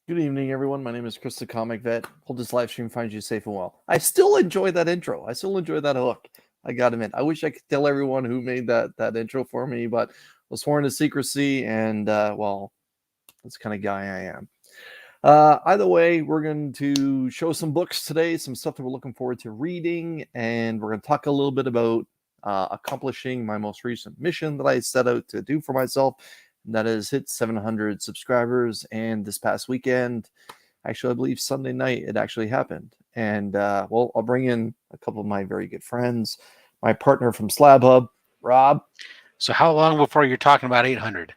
Good evening, everyone. My name is Chris the Comic Vet. Hope this live stream finds you safe and well. I still enjoy that intro. I still enjoy that hook. I got to admit. I wish I could tell everyone who made that intro for me, but I was sworn to secrecy, and well, that's the kind of guy I am. Either way, we're going to show some books today, some stuff that we're looking forward to reading, and we're going to talk a little bit about accomplishing my most recent mission that I set out to do for myself. That is hit 700 subscribers, and this past weekend, actually, I believe Sunday night, it actually happened. And well, I'll bring in a couple of my very good friends, my partner from Slab Hub, Rob. So how long before you're talking about 800?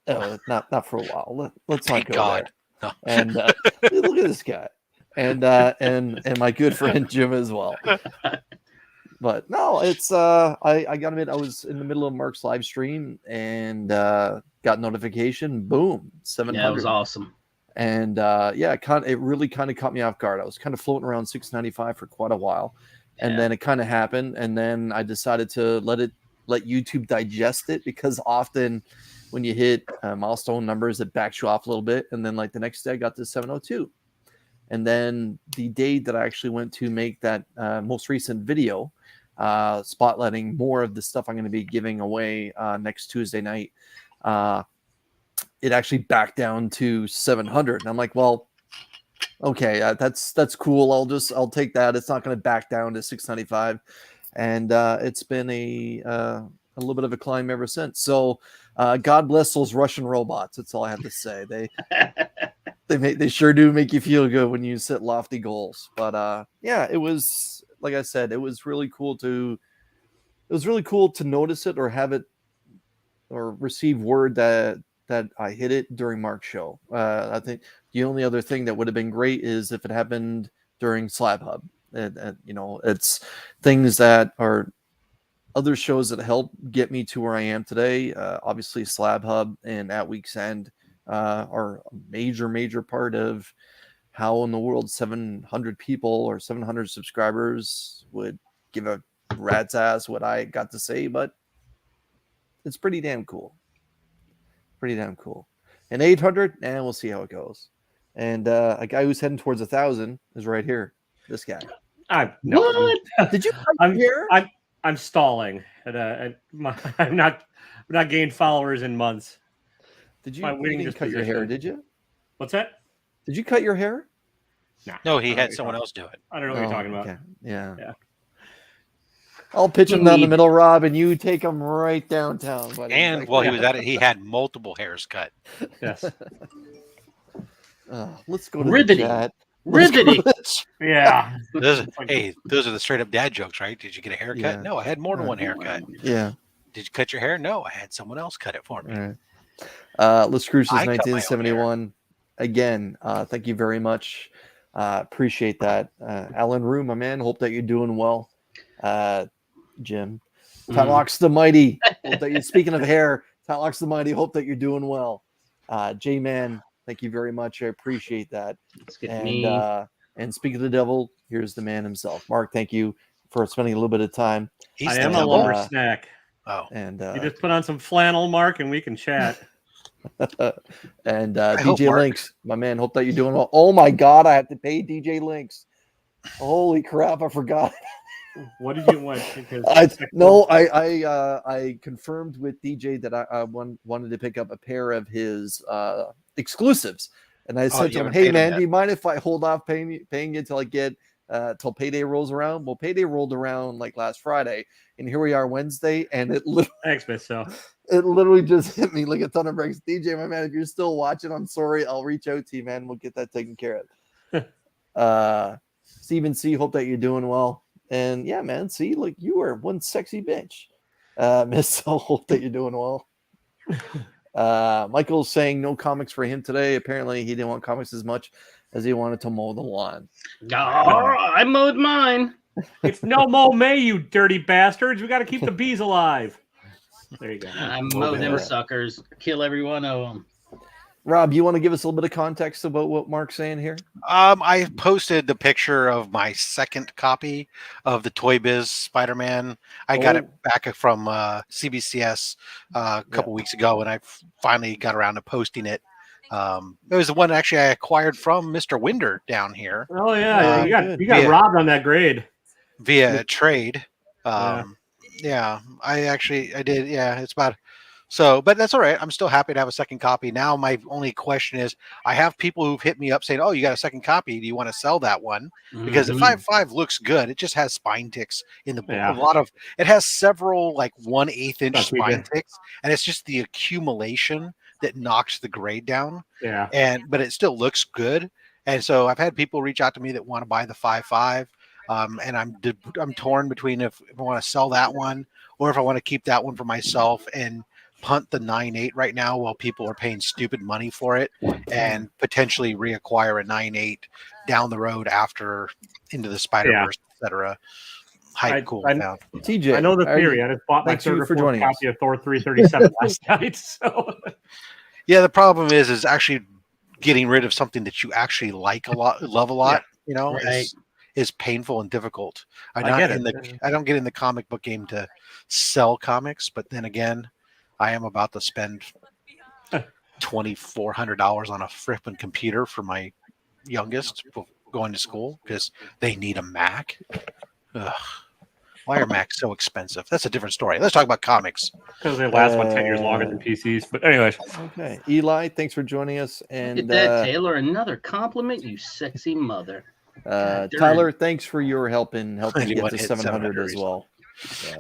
Oh, not for a while. Let's not Thank go God. there. No. And look at this guy, and my good friend Jim as well. But no, it's I gotta admit, I was in the middle of Mark's live stream and got notification. Boom, 700. Yeah, it was awesome. And yeah, it really kind of caught me off guard. I was kind of floating around 695 for quite a while, and then it kind of happened. And then I decided to let YouTube digest it, because often when you hit milestone numbers, it backs you off a little bit. And then like the next day, I got to 702. And then the day that I actually went to make that most recent video, spotlighting more of the stuff I'm going to be giving away next Tuesday night, it actually backed down to 700. And I'm like, well, okay, that's cool. I'll take that. It's not going to back down to 695. And it's been a little bit of a climb ever since. So God bless those Russian robots. That's all I have to say. They sure do make you feel good when you set lofty goals. But yeah, it was, like I said, it was really cool to notice it, or have it, or receive word that I hit it during Mark's show. I think the only other thing that would have been great is if it happened during Slab Hub. And you know, it's things that are other shows that help get me to where I am today. Obviously, Slab Hub and At Week's End are a major part of how in the world 700 people or 700 subscribers would give a rat's ass what I got to say, but it's pretty damn cool. And 800, and we'll see how it goes. And a guy who's heading towards 1,000 is right here. This guy. Did you? I'm stalling. I'm not gained followers in months. Did you didn't cut your hair? Did you? What's that? Did you cut your hair? No, he had someone else do it. I don't know what you're talking about. Okay. Yeah. I'll pitch him down the middle, Rob, and you take him right downtown. Buddy. And while he was at it, he had multiple hairs cut. Yes. Let's go to Riveting. the chat. Riveting. Yeah. Those are the straight up dad jokes, right? Did you get a haircut? Yeah. No, I had more than one haircut. Yeah. Did you cut your hair? No, I had someone else cut it for me. All right. Let's Cruises I cut my own 1971. Again, thank you very much. Appreciate that. Alan Rue, my man. Hope that you're doing well. Jim. Tatlocks the Mighty. Hope that you're, speaking of hair, Tatlocks the Mighty. Hope that you're doing well. J-Man, thank you very much. I appreciate that. And speaking of the devil, here's the man himself. Mark, thank you for spending a little bit of time. I am a lumber snack. Oh. And you just put on some flannel, Mark, and we can chat. And DJ Links, my man, hope that you're doing well. Oh my God, I have to pay DJ Links. Holy crap, I forgot. What did you want? I confirmed with DJ that I wanted to pick up a pair of his exclusives, and I said to him, "Hey man, do you mind if I hold off paying you until I get till payday rolls around?" Well, payday rolled around like last Friday, and here we are Wednesday, and it literally just hit me like a ton of bricks. DJ, my man, if you're still watching, I'm sorry. I'll reach out to you, man. We'll get that taken care of. Stephen C, hope that you're doing well. And yeah, man, see, like you are one sexy bitch. Miss, so hope that you're doing well. Michael's saying no comics for him today. Apparently, he didn't want comics as much as he wanted to mow the lawn. Oh, I mowed mine. It's no mow May, you dirty bastards. We got to keep the bees alive. There you go. I mow them suckers. Kill every one of them. Rob, you want to give us a little bit of context about what Mark's saying here? I posted the picture of my second copy of the Toy Biz Spider-Man. I got it back from CBCS a couple weeks ago, and I finally got around to posting it It was the one actually I acquired from Mr. Winder down here Oh yeah, good. you got Yeah. robbed on that grade. via a trade. Yeah. Yeah, I did. Yeah, it's about so, but that's all right. I'm still happy to have a second copy. Now, my only question is I have people who've hit me up saying, "Oh, you got a second copy. Do you want to sell that one?" Because the Mhm. 5.5 looks good. It just has spine ticks in the Yeah. a lot of it has several like 1/8 inch That's pretty spine good. ticks, and it's just the accumulation that knocks the grade down. Yeah. But it still looks good. And so I've had people reach out to me that want to buy the 5.5. And I'm torn between if I want to sell that one or if I want to keep that one for myself and punt the 9.8 right now while people are paying stupid money for it and potentially reacquire a 9.8 down the road after Into the Spider-Verse, etc. Hype cool down. TJ, I know the are you- theory. I just bought my thanks you third or for fourth joining us. copy of Thor 337 last night. So Yeah, the problem is actually getting rid of something that you actually like a lot, love a lot, you know, Right. is painful and difficult. I get it. I don't get in the comic book game to sell comics, but then again, I am about to spend $2,400 on a frippin' computer for my youngest going to school because they need a Mac. Ugh. Why are Macs so expensive? That's a different story. Let's talk about comics. because they last 10 years longer than PCs. But anyways, Okay, Eli, thanks for joining us. Look And at that, Taylor. Another compliment, you sexy mother. God darn. Tyler, thanks for your help in helping me get Anyone to hit 700 as 700. well.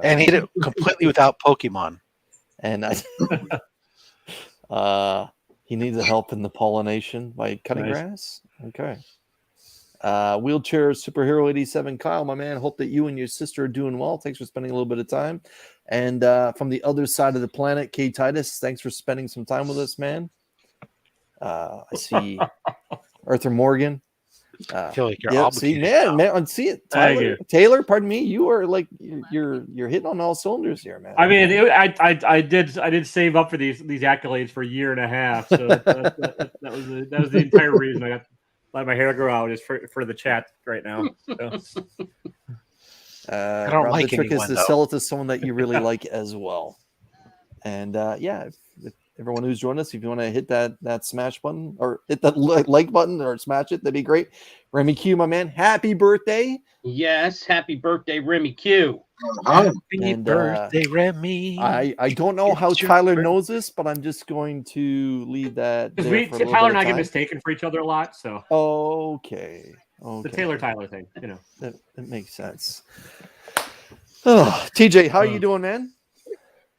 And he did it completely without Pokemon. And he needs the help in the pollination by cutting Nice. grass. Okay. Wheelchair superhero 87, Kyle, my man. Hope that you and your sister are doing well. Thanks for spending a little bit of time. And from the other side of the planet, K Titus, thanks for spending some time with us, man. I see Arthur Morgan. I feel like you're Yeah, obligated. see, man, see it, Thank Tyler, you. Taylor. Pardon me, you are like you're hitting on all cylinders here, man. I mean, I did save up for these accolades for a year and a half. So that was the entire reason I got let my hair grow out is for the chat right now. So. I don't Rob, like the trick is anyone, to though. sell it to someone that you really like as well. And yeah, if everyone who's joined us, if you want to hit that smash button or hit that like button or smash it, that'd be great. Remy Q, my man, happy birthday! Yes, happy birthday, Remy Q. Happy And, birthday, Remy. I don't know how It's your Tyler birthday. knows this, but I'm just going to leave that Because there for a little Tyler bit and I of get time. mistaken for each other a lot, so Okay. the Taylor thing, you know. That makes sense. Oh, TJ, how are you doing, man?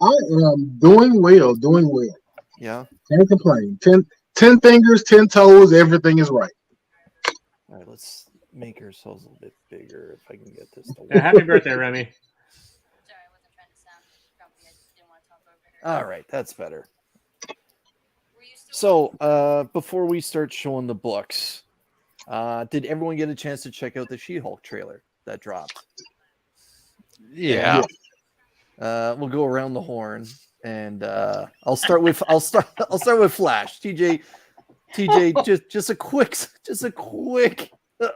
I am doing well. Yeah. Can't complain. 10 fingers, 10 toes, everything is right. All right, let's make ourselves a little bit bigger if I can get this to work. Yeah, happy birthday, Remy. All right, that's better. So, before we start showing the books, did everyone get a chance to check out the She-Hulk trailer that dropped? Yeah. We'll go around the horn, and I'll start with Flash. TJ, just a quick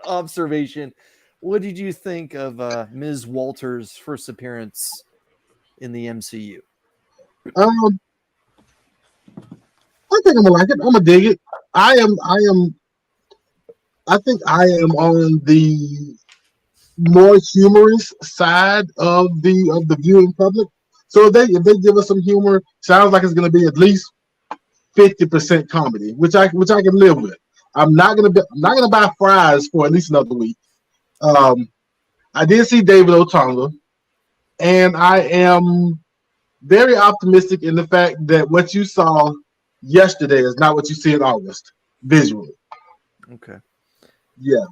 observation. What did you think of Ms. Walters' first appearance in the MCU? I think I'm gonna like it. I'm gonna dig it. I think I am on the more humorous side of the viewing public. So if they give us some humor, sounds like it's gonna be at least 50% comedy, which I can live with. I'm not gonna buy fries for at least another week. I did see David Otunga, and I am very optimistic in the fact that what you saw yesterday is not what you see in August visually. Okay. Yeah.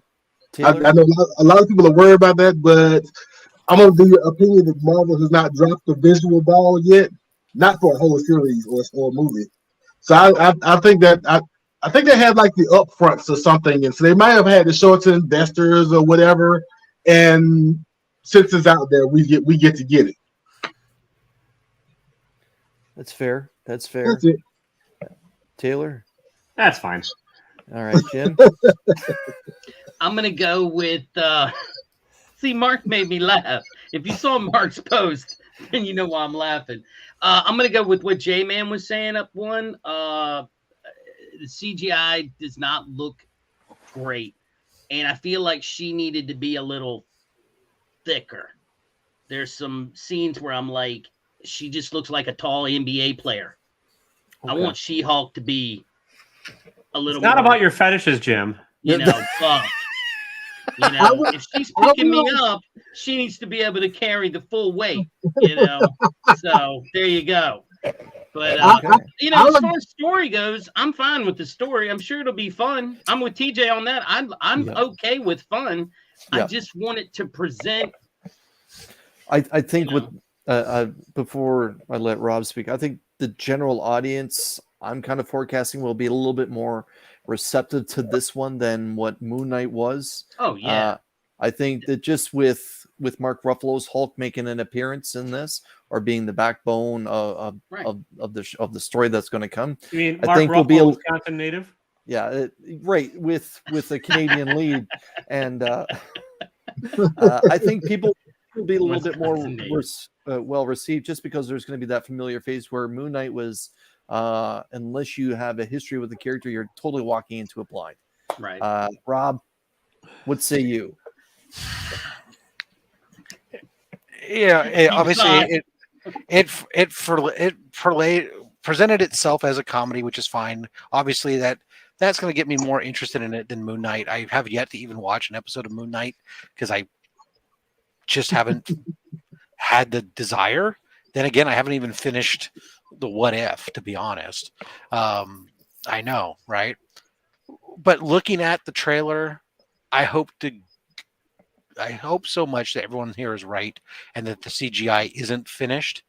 Taylor? I know a lot of people are worried about that, but I'm of the opinion that Marvel has not dropped the visual ball yet, not for a whole series or a movie. So I think that I think they had like the upfronts or something, and so they might have had to show it to investors or whatever. And since it's out there, we get to get it. That's fair. That's it. Taylor? That's fine. All right, Jim? I'm going to go with, see, Mark made me laugh. If you saw Mark's post, then you know why I'm laughing. I'm going to go with what J-Man was saying up one. the CGI does not look great, and I feel like she needed to be a little thicker. There's some scenes where I'm like, she just looks like a tall NBA player. I Okay. want She-Hulk to be a little It's not more, about your fetishes, Jim. you know, buff. You know, if she's picking me up, she needs to be able to carry the full weight, you know. So there you go. But Okay. you know, as far as story goes, I'm fine with the story. I'm sure it'll be fun. I'm with TJ on that. I'm Yeah. okay with fun. I Yeah. just want it to present. I think You with know. before I let Rob speak, I think the general audience I'm kind of forecasting will be a little bit more receptive to this one than what Moon Knight was. Oh yeah. I think that just with Mark Ruffalo's Hulk making an appearance in this, or being the backbone Right. of the story that's going to come, You mean I Mark think will Ruffalo, be a, Wisconsin native? yeah, right, with a Canadian lead, and I think people will be a little bit more Wisconsin native. well received, just because there's going to be that familiar face where Moon Knight was. Unless you have a history with the character, you're totally walking into it blind. Right. Rob, what say you? Yeah, obviously thought- presented itself as a comedy, which is fine. Obviously, that's going to get me more interested in it than Moon Knight. I have yet to even watch an episode of Moon Knight because I just haven't had the desire. Then again, I haven't even finished the What If, to be honest. I know, right? But looking at the trailer, I hope so much that everyone here is right and that the CGI isn't finished,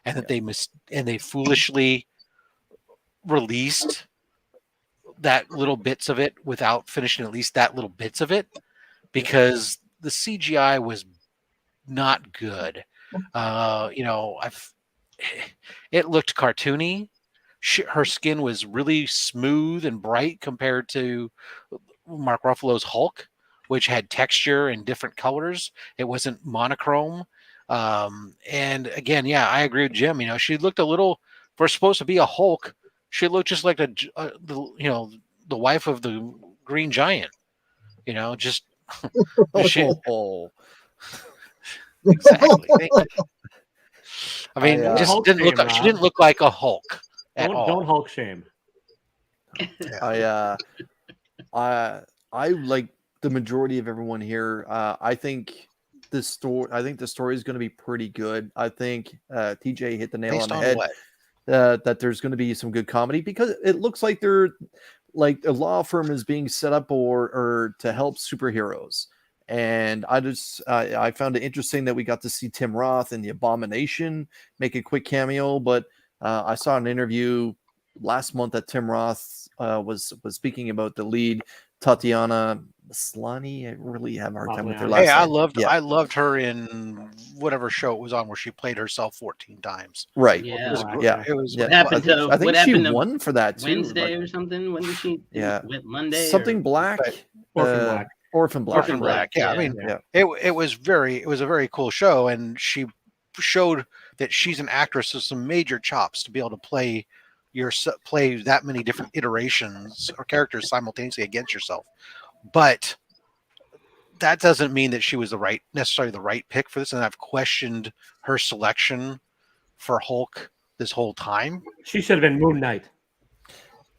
and that they foolishly released that little bits of it without finishing at least that little bits of it, because the CGI was not good. It looked cartoony. Her skin was really smooth and bright compared to Mark Ruffalo's Hulk, which had texture and different colors. It wasn't monochrome. And again, yeah, I agree with Jim. She looked a little, for supposed to be a Hulk, she looked just like the wife of the Green Giant. Just Oh, exactly. Thank you. I mean, I, just Hulk didn't look. shame, She Rob. didn't look like a Hulk at all. Don't Hulk shame. I like the majority of everyone here. I think the story is going to be pretty good. I think TJ hit the nail Based on the on head. what? That there's going to be some good comedy, because it looks like they're like a law firm is being set up or to help superheroes. And I found it interesting that we got to see Tim Roth and the Abomination make a quick cameo. But I saw an interview last month that Tim Roth was speaking about the lead, Tatiana Maslany. I really have a hard time with her last Hey, name. I loved her in whatever show it was on where she played herself 14 times. Right. Yeah. It was great. Yeah. It was. Yeah. What happened I think, to I think what she happened to won for that too. Wednesday like, or something? When did she? Yeah. Monday. Something Black. Orphan Black. Orphan Black. Orphan Black. Yeah, I mean, Yeah. it was a very cool show, and she showed that she's an actress with some major chops to be able to play that many different iterations or characters simultaneously against yourself. But that doesn't mean that she was necessarily the right pick for this, and I've questioned her selection for Hulk this whole time. She should have been Moon Knight.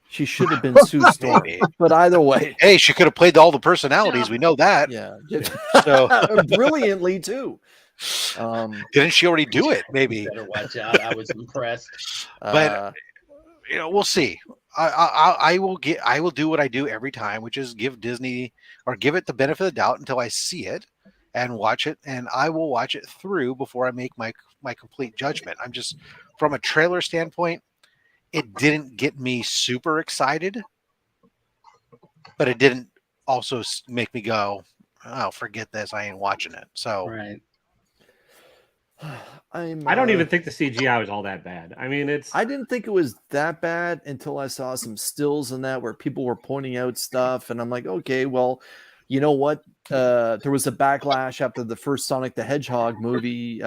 She should have been Sue Storm. But either way, hey, she could have played all the personalities. We know that. Yeah. So brilliantly too. Didn't she already do it? Maybe. Better watch out. I was impressed. But we'll see. I will do what I do every time, which is give Disney or give it the benefit of the doubt until I see it and watch it, and I will watch it through before I make my complete judgment. I'm just, from a trailer standpoint, it didn't get me super excited, but it didn't also make me go, oh, forget this, I ain't watching it. So Right. I don't even think the CGI was all that bad. I mean, I didn't think it was that bad until I saw some stills in that where people were pointing out stuff, and I'm like, okay, well, you know what? there was a backlash after the first Sonic the Hedgehog movie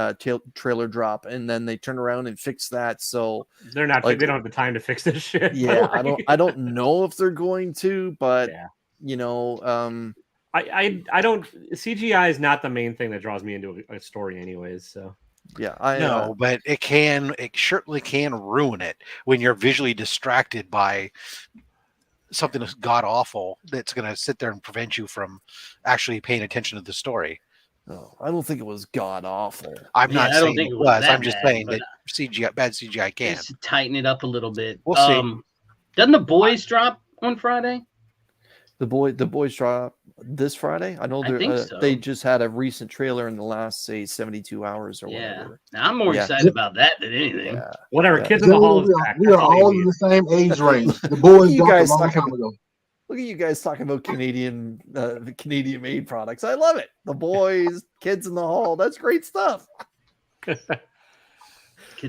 trailer drop, and then they turned around and fixed that. So they're not. like, they don't have the time to fix this shit. yeah, I don't know if they're going to, but Yeah. you know, I don't. CGI is not the main thing that draws me into a story, anyways. So yeah, No, but it certainly can ruin it when you're visually distracted by something that's god awful that's going to sit there and prevent you from actually paying attention to the story. no, I don't think it was god awful. I'm not I don't saying think it it was was. that I'm just bad, saying but that bad CGI can. just tighten it up a little bit. We'll see. Doesn't the boys drop on Friday? The boys drop this Friday. I know I think they so. just had a recent trailer in the last, say, 72 hours or Yeah. whatever. Now, I'm more Yeah. excited about that than anything. Yeah. whatever. Yeah. Kids in the Hall is Gentlemen, back. we That's are all you all in need. the same age range. The Look boys at you dropped a guys long talking time ago. Look at you guys talking about Canadian made products. I love it. The boys, kids in the hall. That's great stuff. Kids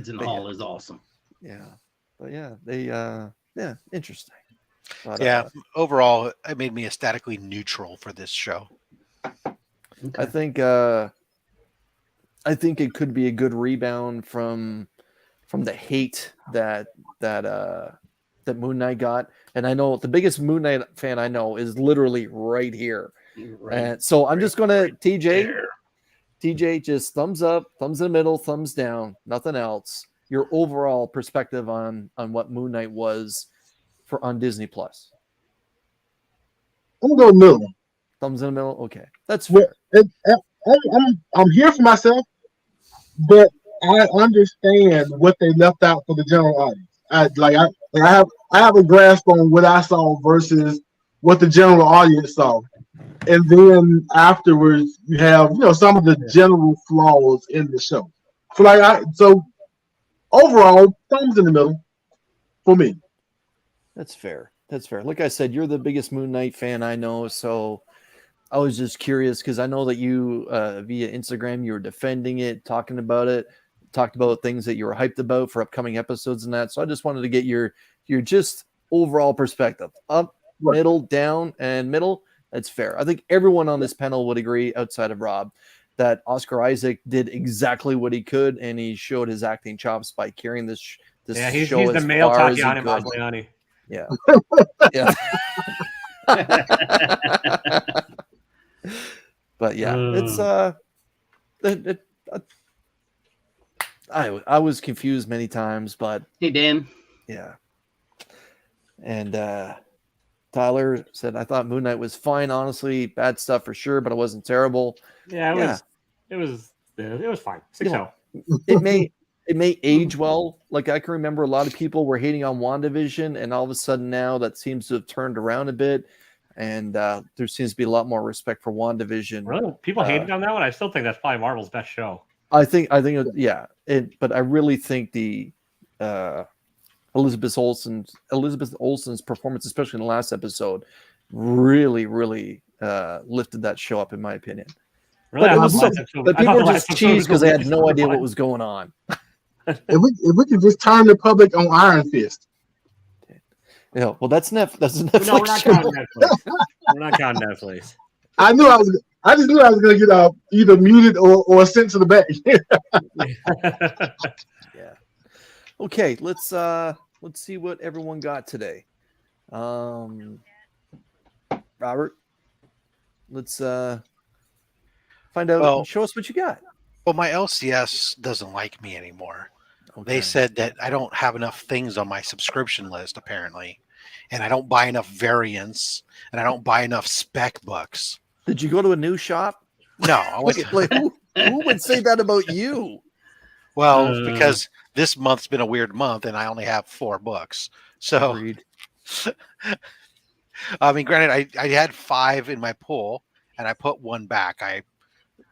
in the But Hall is awesome. Yeah. But yeah, they interesting. But, Yeah, overall, it made me aesthetically neutral for this show. I think it could be a good rebound from the hate that Moon Knight got. And I know the biggest Moon Knight fan I know is literally right here. Right. And so I'm just gonna TJ, there. just thumbs up, thumbs in the middle, thumbs down, nothing else. Your overall perspective on what Moon Knight was on Disney Plus. I'm gonna go middle. Thumbs in the middle. Okay, that's fair. I'm here for myself, but I understand what they left out for the general audience. I have a grasp on what I saw versus what the general audience saw, and then afterwards you have some of the general flaws in the show. So overall, thumbs in the middle for me. That's fair. That's fair. Like I said, you're the biggest Moon Knight fan I know, so I was just curious because I know that you via Instagram you were defending it, talking about it, talked about things that you were hyped about for upcoming episodes and that. So I just wanted to get your just overall perspective. Up, Right. middle, down, and middle. That's fair. I think everyone on this panel would agree, outside of Rob, that Oscar Isaac did exactly what he could, and he showed his acting chops by carrying this He's show the as male far as he Tatiana could. Maslany. Yeah. Yeah. But yeah, it's I was confused many times, but Hey, Dan. yeah. And Tyler said, I thought Moon Knight was fine, honestly. Bad stuff for sure, but it wasn't terrible. Yeah, it was fine. 6-0. It may age well. Like I can remember a lot of people were hating on WandaVision, and all of a sudden now that seems to have turned around a bit. And there seems to be a lot more respect for WandaVision. Really? People hated on that one? I still think that's probably Marvel's best show. I think yeah. But I really think the Elizabeth Olsen's performance, especially in the last episode, really lifted that show up, in my opinion. Really? But people were just cheesed because they had no idea what was going on. If we could just turn the public on Iron Fist. Yeah, well, that's Netflix. No, we're not counting Netflix. We're not counting Netflix. I just knew I was going to get either muted or sent to the back. Yeah. Okay, let's see what everyone got today. Robert, let's find out. Well, show us what you got. Well, my LCS doesn't like me anymore. Okay. They said that I don't have enough things on my subscription list, apparently, and I don't buy enough variants, and I don't buy enough spec books. Did you go to a new shop? No, I went who would say that about you? Well, because this month's been a weird month, and I only have 4 books. So, Agreed. I mean, granted, I had 5 in my pool, and I put 1 back.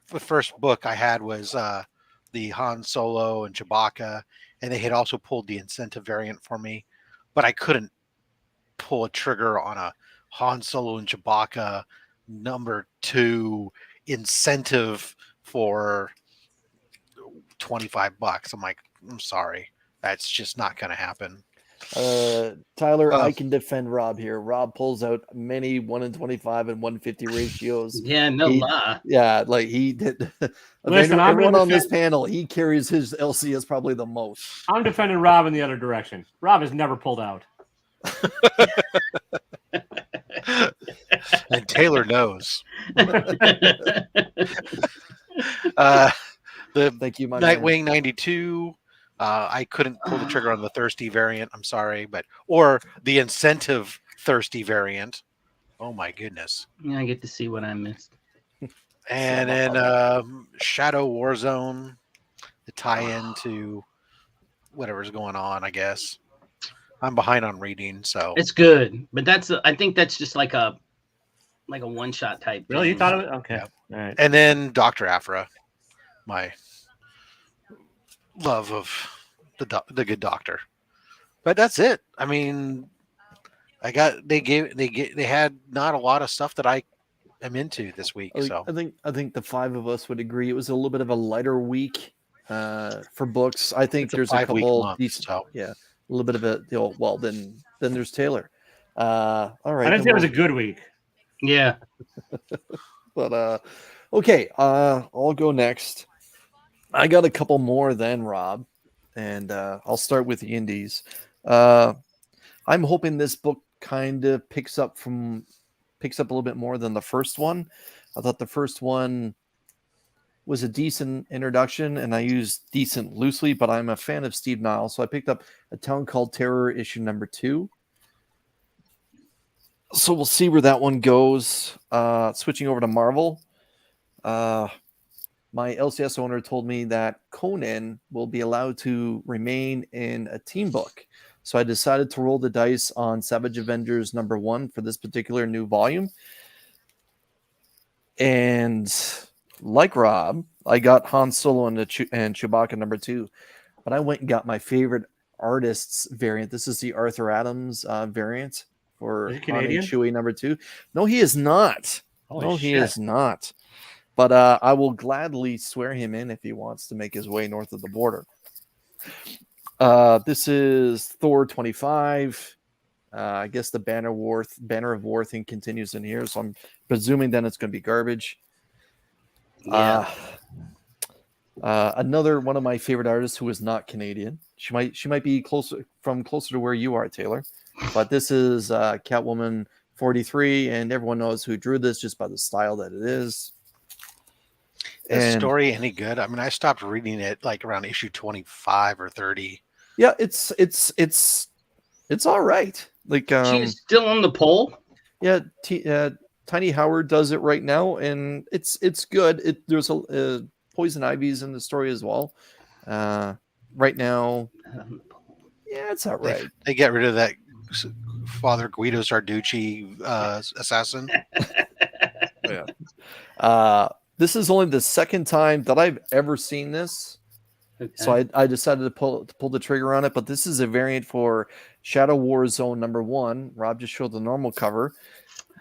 The first book I had was the Han Solo and Chewbacca, and they had also pulled the incentive variant for me, but I couldn't pull a trigger on a Han Solo and Chewbacca number 2 incentive for $25. I'm like, I'm sorry, that's just not going to happen. Tyler, Oh. I can defend Rob here. Rob pulls out many 1 in 25 and 150 ratios. Yeah, no lie. Yeah, like he did. Listen, I'm everyone gonna on this defend- panel, he carries his LCS probably the most. I'm defending Rob in the other direction. Rob has never pulled out. And Taylor knows. The Thank you, my man. Nightwing 92. I couldn't pull the trigger on the thirsty variant. I'm sorry, or the incentive thirsty variant. Oh my goodness! I get to see what I missed. And then Shadow Warzone, the tie-in to whatever's going on. I guess I'm behind on reading, so It's good, but I think that's just like a one-shot type. Really? You thing. thought of it? Okay. Yeah. All right. And then Dr. Aphra, my love of the good doctor. But that's it. I mean, they had not a lot of stuff that I am into this week. So I think the 5 of us would agree it was a little bit of a lighter week for books. I think there's a 5-week couple month, decent, so. yeah, a little bit of a well then there's Taylor. All right, I didn't say it was a good week. Yeah. But okay, I'll go next. I got a couple more than Rob, and I'll start with the indies. I'm hoping this book kind of picks up a little bit more than the first one. I thought the first one was a decent introduction, and I use decent loosely, but I'm a fan of Steve Niles, so I picked up A Town Called Terror issue number 2. So we'll see where that one goes. Switching over to Marvel. My LCS owner told me that Conan will be allowed to remain in a team book. So I decided to roll the dice on Savage Avengers number 1 for this particular new volume. And like Rob, I got Han Solo and Chewbacca number 2. But I went and got my favorite artist's variant. This is the Arthur Adams variant for Han and Chewie number 2. No, he is not. He is not. But I will gladly swear him in if he wants to make his way north of the border. This is Thor 25. I guess the Banner of War thing continues in here, so I'm presuming then it's going to be garbage. Yeah. Another one of my favorite artists who is not Canadian. She might be closer to where you are, Taylor. But this is Catwoman 43, and everyone knows who drew this just by the style that it is. Is the story any good? I mean, I stopped reading it like around issue 25 or 30. Yeah, it's all right. Like she's still on the poll. Yeah, Tiny Howard does it right now, and it's good. There's a Poison Ivy's in the story as well. Right now, yeah, it's all right. They get rid of that Father Guido Sarducci assassin. Yeah. This is only the second time that I've ever seen this. Okay. So I decided to pull the trigger on it, but this is a variant for Shadow War Zone number 1. Rob just showed the normal cover.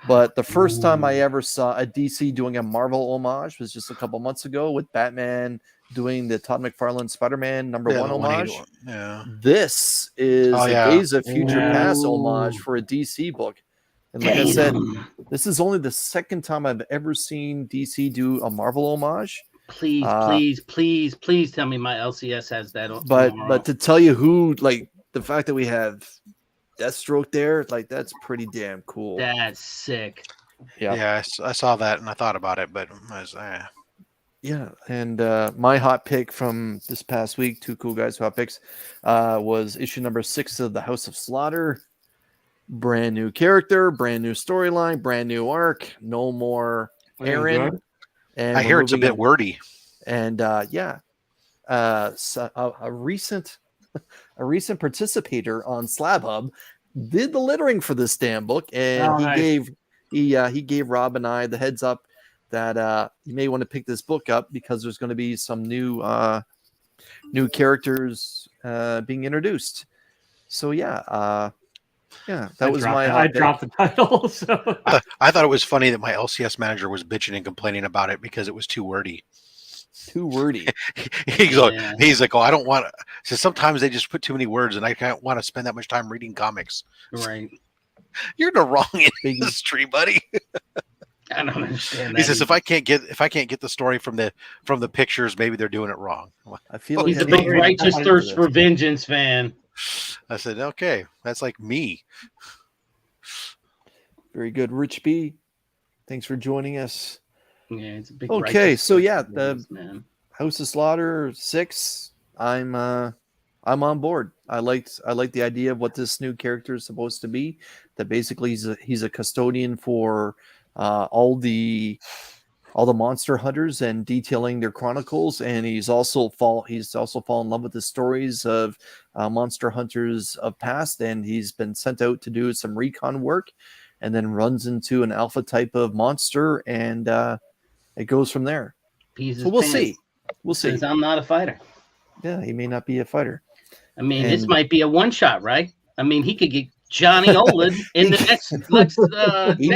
But the first time I ever saw a DC doing a Marvel homage was just a couple months ago with Batman doing the Todd McFarlane Spider-Man number 1 homage. Yeah. This is Days of Future Past homage for a DC book. And like I said, this is only the second time I've ever seen DC do a Marvel homage. Please tell me my LCS has that. But to tell you who, like the fact that we have Deathstroke there, like that's pretty damn cool. That's sick. Yeah, I saw that and I thought about it, but I was, Yeah, and my hot pick from this past week, 2 cool guys hot picks, was issue number 6 of the House of Slaughter. Brand new character, brand new storyline, brand new arc. No more Aaron. And I hear it's a bit wordy. And so a recent participator on Slab Hub did the littering for this damn book, and he gave Rob and I the heads up that you may want to pick this book up because there's going to be some new characters being introduced. So that was my hot pick. I dropped the title. So. I thought it was funny that my LCS manager was bitching and complaining about it because it was too wordy. Too wordy. He's like, oh, I don't want to. So sometimes they just put too many words, and I can't want to spend that much time reading comics. Right. You're in the wrong industry, buddy. I don't understand that. He says, if I can't get the story from the pictures, maybe they're doing it wrong. I feel like he's a big righteous thirst for vengeance fan. I said, okay, that's like me. Very good, Rich B. Thanks for joining us. Yeah, it's a big. Okay, so yeah, the man. House of Slaughter 6. I'm on board. I liked the idea of what this new character is supposed to be. That basically he's a custodian for all the monster hunters and detailing their chronicles, and he's also fallen in love with the stories of monster hunters of past, and he's been sent out to do some recon work, and then runs into an alpha type of monster, and it goes from there. So we'll see. We'll see. Because I'm not a fighter. Yeah, he may not be a fighter. I mean, this might be a one shot, right? I mean, he could get Johnny Olin in the next he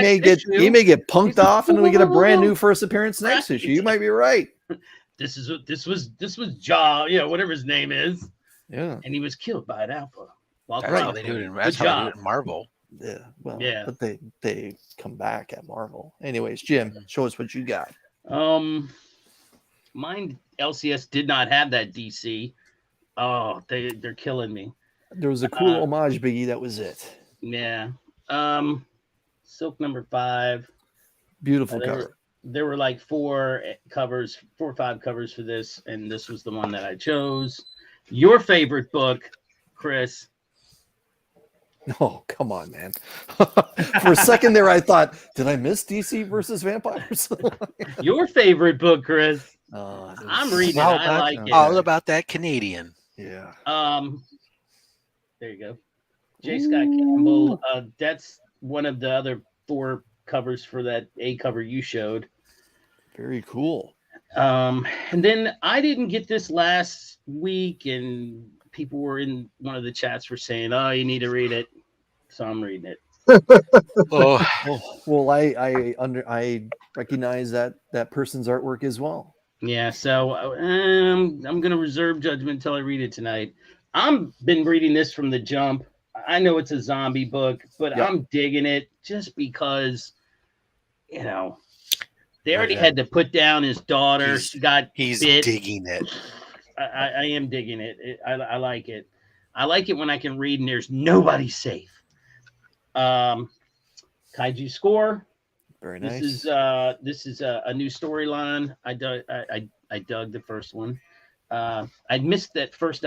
may get punked off, and we get a brand new first appearance next issue. You might be right. This was Jaw, whatever his name is. Yeah, and he was killed by an alpha. That's how they do it in Marvel. Yeah, well, yeah, but they come back at Marvel. Anyways, Jim, show us what you got. Mine LCS did not have that DC. Oh, they're killing me. There was a cool homage, Biggie. That was it. Yeah. Silk number 5. Beautiful cover. There were like 4 or 5 covers for this, and this was the one that I chose. Your favorite book, Chris. Oh, come on, man. For a second there, I thought, did I miss DC versus Vampires? Your favorite book, Chris. I'm reading it. I like it. All about that Canadian. Yeah. There you go. J. Scott Campbell. That's one of the other 4 covers for that A cover you showed. Very cool. And then I didn't get this last week, and people were in one of the chats were saying, "Oh, you need to read it," so I'm reading it. Well, I recognize that person's artwork as well. Yeah, so I'm gonna reserve judgment until I read it tonight. I've been reading this from the jump. I know it's a zombie book, but I'm digging it just because, they already had to put down his daughter. He's digging it. I am digging it. I like it. I like it when I can read and there's nobody safe. Kaiju Score. Very nice. This is a new storyline. I dug the first one. I missed that first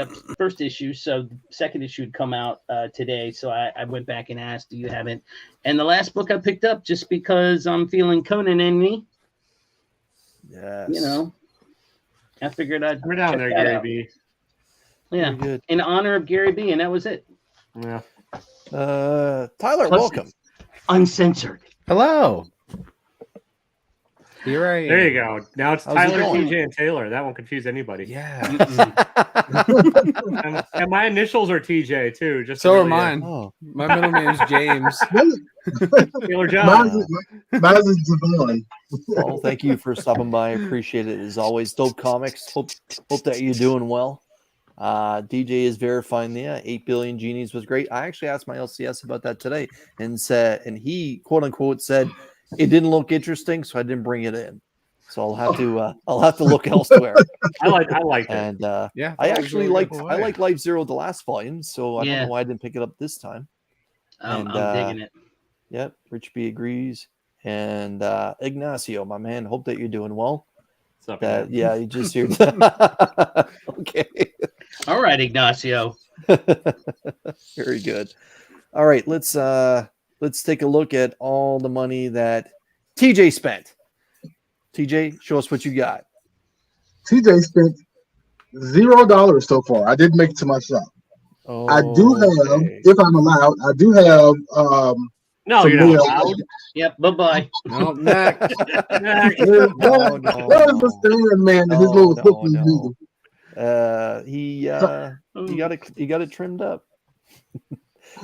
issue, so the second issue had come out today. So I went back and asked, "Do you have it?" And the last book I picked up just because I'm feeling Conan in me. Yes. I figured I'd We're down there, Gary B. Yeah, good. In honor of Gary B, and that was it. Yeah. Tyler, welcome. Uncensored. Hello. You're right. There you go. Now it's How's Tyler, it going? TJ, and Taylor. That won't confuse anybody. Yeah. And my initials are TJ too. Just So are really, mine. Oh, My middle name's James. Taylor John. Mine is Javon. well, thank you for stopping by. Appreciate it as always. Dope Comics. Hope that you're doing well. DJ is verifying the 8 billion genies was great. I actually asked my LCS about that today and he quote unquote said it didn't look interesting, so I didn't bring it in. So I'll have to look elsewhere. I like it. And Yeah. I actually like away. Life Zero, the last volume, so I don't know why I didn't pick it up this time. I'm digging it. Yep, Rich B agrees. And Ignacio, my man, hope that you're doing well. What's up, That man? yeah, you just hear okay. All right, Ignacio. Very good. All right, let's take a look at all the money that TJ spent. TJ, show us what you got. TJ spent $0 so far. I didn't make it to my shop. Oh, I do have, okay. if I'm allowed, I do have No, some you're not real- allowed. Yep. Bye-bye. No, next. Next. No, That was the stand man and his No, little cookies. no. He got it trimmed up.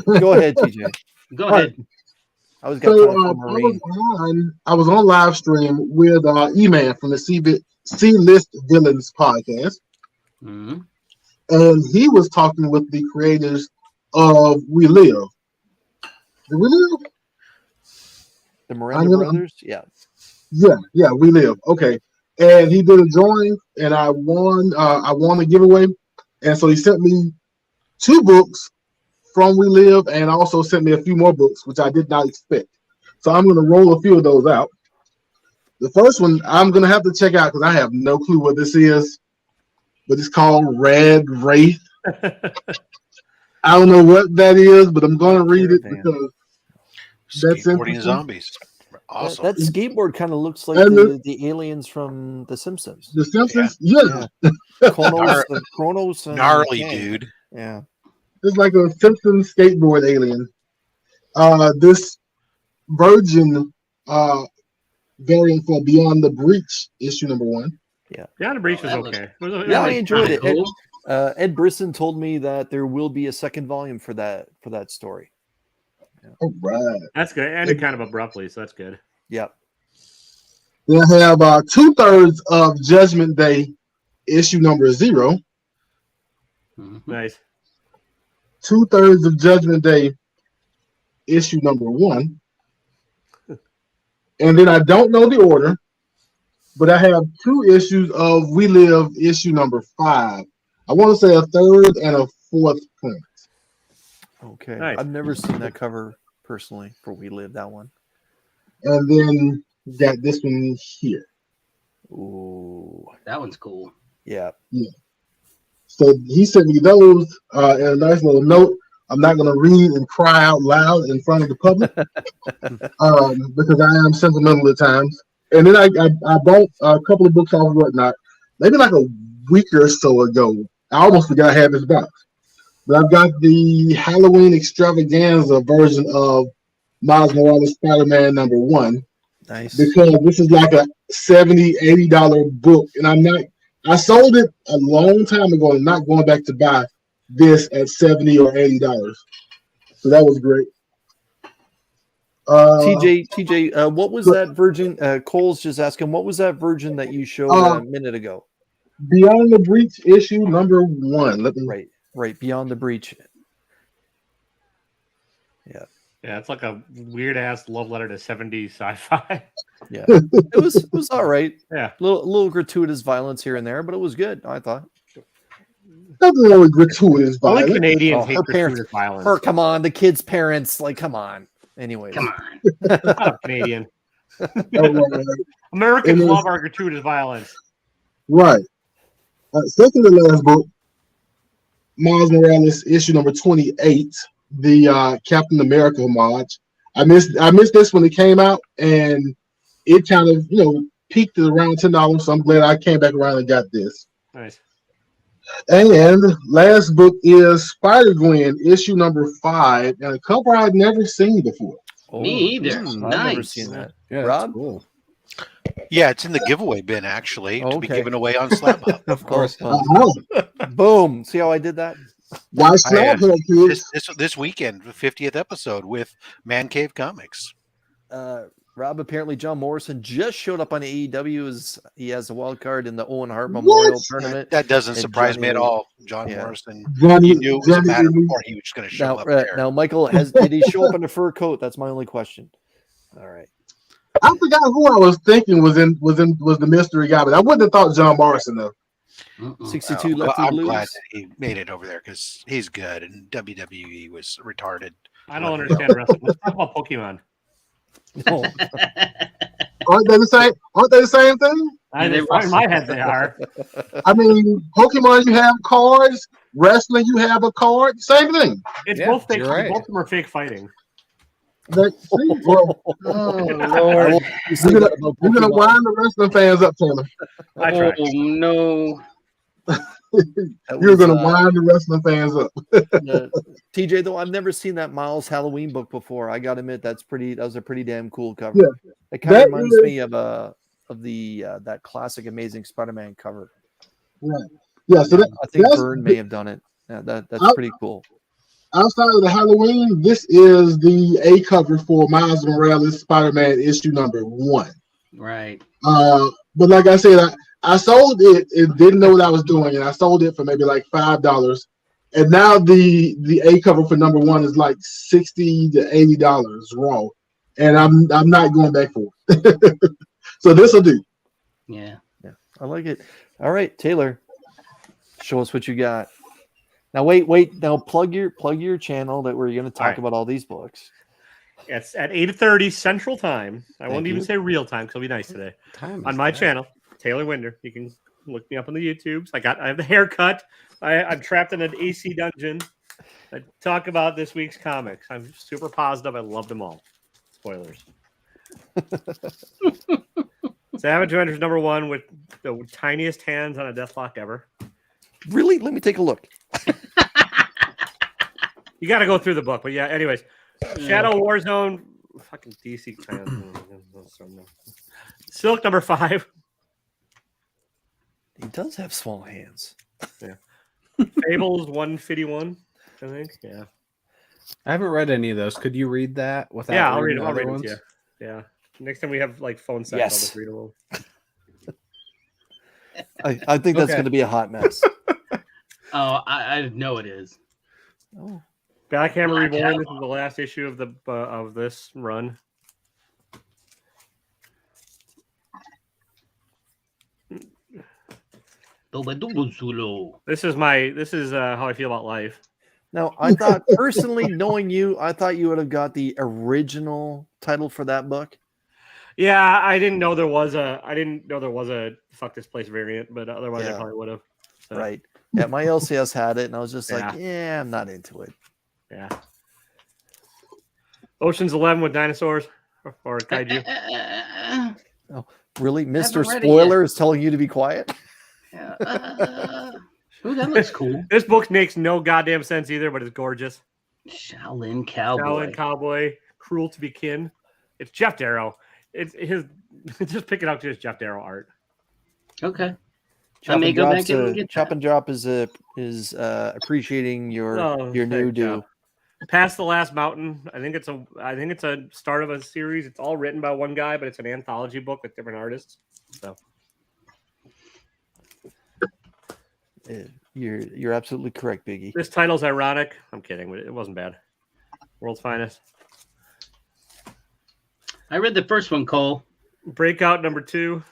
Go ahead, TJ. Go ahead. I was got So time for Marine. I was on live stream with E-Man from the C-List Villains podcast, Mhm. and he was talking with the creators of We Live. Did We Live? The Miranda Brothers? Yeah. Yeah, We Live. Okay. And he did a drawing, and I won a giveaway. And so he sent me 2 books from We Live and also sent me a few more books, which I did not expect. So I'm going to roll a few of those out. The first one I'm going to have to check out because I have no clue what this is, but it's called Red Wraith. I don't know what that is, but I'm going to read it because that's Skateboarding interesting. zombies. Awesome. That skateboard kind of looks like And the aliens from The Simpsons. The Simpsons? Yeah. Kronos and Gnarly, Kang. dude. Yeah. It's like a Simpsons skateboard alien. This Virgin variant for Beyond the Breach issue number 1. Beyond the Breach was that was- okay. Yeah, I enjoyed Kinda it. cool. Ed Brisson told me that there will be a second volume for that story. All right. That's good. And it kind of abruptly, so that's good. Yeah. Then I have 2/3 of Judgment Day issue number 0. Mhm. Nice. 2/3 of Judgment Day issue number 1. And then I don't know the order, but I have 2 issues of We Live issue number 5. I want to say a 3rd and a 4th print. Okay. Nice. I've never seen that cover personally for We Live, that one. And then got this one here. Ooh. That one's cool. Yeah. So he sent me those in a nice little note. I'm not going to read and cry out loud in front of the public because I am sentimental at times. And then I bought a couple of books off of Whatnot, maybe like a week or so ago. I almost forgot I had this box. But I've got the Halloween extravaganza version of Miles Morales Spider-Man number 1 Nice. because this is like a $70, $80 book. And I sold it a long time ago and not going back to buy this at $70 or $80. So that was great. TJ, what was that virgin? Cole's just asking, what was that virgin that you showed a minute ago? Beyond the Breach issue number 1. Let me Right. Beyond the Breach. Yeah, it's like a weird ass love letter to 70s sci-fi. Yeah. It was all right. Yeah. Little gratuitous violence here and there, but it was good, I thought. nothing wrong with gratuitous Only violence. Canadians Oh, hate her parents- gratuitous violence. Or come on, the kids' parents, like, come on. Anyways. Come on. I'm not a Canadian. Oh, Americans It is- love our gratuitous violence. right. Second to last book, Miles Morales issue number 28, the Captain America homage. I missed this when it came out, and it kind of peaked at around $10. So I'm glad I came back around and got this. Nice. And last book is Spider-Gwen issue number 5, and a cover I'd never seen before. Me either. I've never Nice. seen that. Yeah, Rob? that's cool. Yeah, it's in the giveaway bin actually to be Okay. given away on Slab Hub. Of course. Oh, Boom. See how I did that? why Slab Hub, kids? This weekend, the 50th episode with Man Cave Comics. Rob, apparently John Morrison just showed up on AEW as he has a wild card in the Owen Hart Memorial Tournament. That doesn't And surprise me at Johnny- all. John yeah. Morrison. Johnny, He knew it was a matter Johnny- before he was just going to show Now, up there. now, Michael, did he show up in a fur coat? That's my only question. All right. I forgot who I was thinking was the mystery guy, but I wouldn't have thought John Morrison though. Mm-mm. 62 Well, Lefty I'm Blues. glad that he made it over there because he's good, and WWE was retarded. I don't understand wrestling. Let's talk about Pokemon. No. Aren't they the same? Aren't they the same thing? In my head, they are. I mean, Pokemon, you have cards. Wrestling, you have a card. Same thing. It's Yeah, both fake. you're right. Both of them are fake fighting. See, well, Oh, I Lord. won't be saying that about you're gonna Pokemon. wind the wrestling fans up, Taylor. I tried. Oh, no. That You're was, gonna wind the wrestling fans up. TJ, though, I've never seen that Miles Halloween book before. I gotta admit, that was a pretty damn cool cover. Yeah. It kind of That reminds is- me of the that classic Amazing Spider-Man cover. Right. Yeah. So I think that's- Byrne may have done it. Yeah, that's I- pretty cool. outside of the Halloween, this is the A cover for Miles Morales Spider-Man issue number 1. Right. But like I said, I sold it and didn't know what I was doing, and I sold it for maybe like $5. And now the A cover for number 1 is like $60 to $80 raw, and I'm not going back for it. So this will do. Yeah. Yeah, I like it. All right, Taylor, show us what you got. Now wait. Now plug your channel that we're going to talk right. about all these books. It's at 8:30 Central Time. I Thank won't even you. say real time because I'll be nice today. Time On is my that? channel, Taylor Winder. You can look me up on the YouTubes. I have the haircut. I'm trapped in an AC dungeon. I talk about this week's comics. I'm super positive. I love them all. Spoilers. Savage Avengers number 1 with the tiniest hands on a deathlock ever. Really? Let me take a look. You got to go through the book, but yeah. Anyways, Shadow Warzone, fucking DC fans. Silk number 5. He does have small hands. Yeah. Fables 151, I think. Yeah. I haven't read any of those. Could you read that without? Yeah, I'll read reading them. I'll other read them ones? to you. Yeah. Next time we have like phone sex, Yes. I'll just read them all. I think that's Okay. going to be a hot mess. Oh, I know it is. Oh, Backhammer Black Reborn. This Hammer. is the last issue of this run. This is how I feel about life. now I thought personally, knowing you, I thought you would have got the original title for that book. Yeah, I didn't know there was a fuck this place variant, but otherwise I Yeah. probably would have. So, Right. Yeah, my LCS had it, and I was just Yeah. like, yeah, I'm not into it. Yeah. Ocean's 11 with dinosaurs or kaiju. Really? Mr. read it Spoiler is telling you to be quiet? Ooh, that looks cool. This book makes no goddamn sense either, but it's gorgeous. Shaolin Cowboy. Shaolin Cowboy, Cruel to Be Kin. It's Jeff Darrow. It's his. Just pick it up to his Jeff Darrow art. Okay. I may go back and get Chop that. and Drop is appreciating your new thank do. you. Past the Last Mountain. I think it's a start of a series. It's all written by one guy, but it's an anthology book with different artists. So You're absolutely correct, Biggie. this title's ironic. I'm kidding, but it wasn't bad. World's Finest. I read the first one, Cole. Breakout number 2.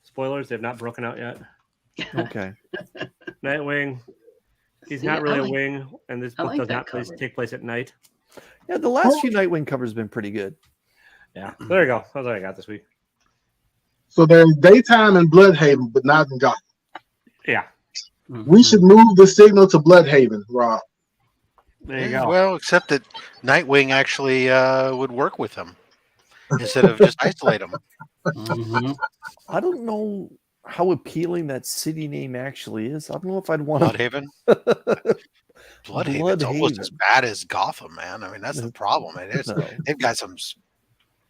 Spoilers, they've not broken out yet. Okay. Nightwing. He's See, not really I like- a wing, and this I book like does that not cover. take place at night. Yeah, the last few Nightwing covers have been pretty good. Yeah. There you go. That's what I got this week. So there's daytime in Bloodhaven, but not in Gotham. Yeah. We should move the signal to Bloodhaven, Rob. There you go. Well, except that Nightwing actually would work with him instead of just isolate him. Mhm. I don't know how appealing that city name actually is. I don't know if I'd want to. Bloodhaven. Bloodhaven's almost as bad as Gotham, man. I mean, that's the problem. It is. No. They've got some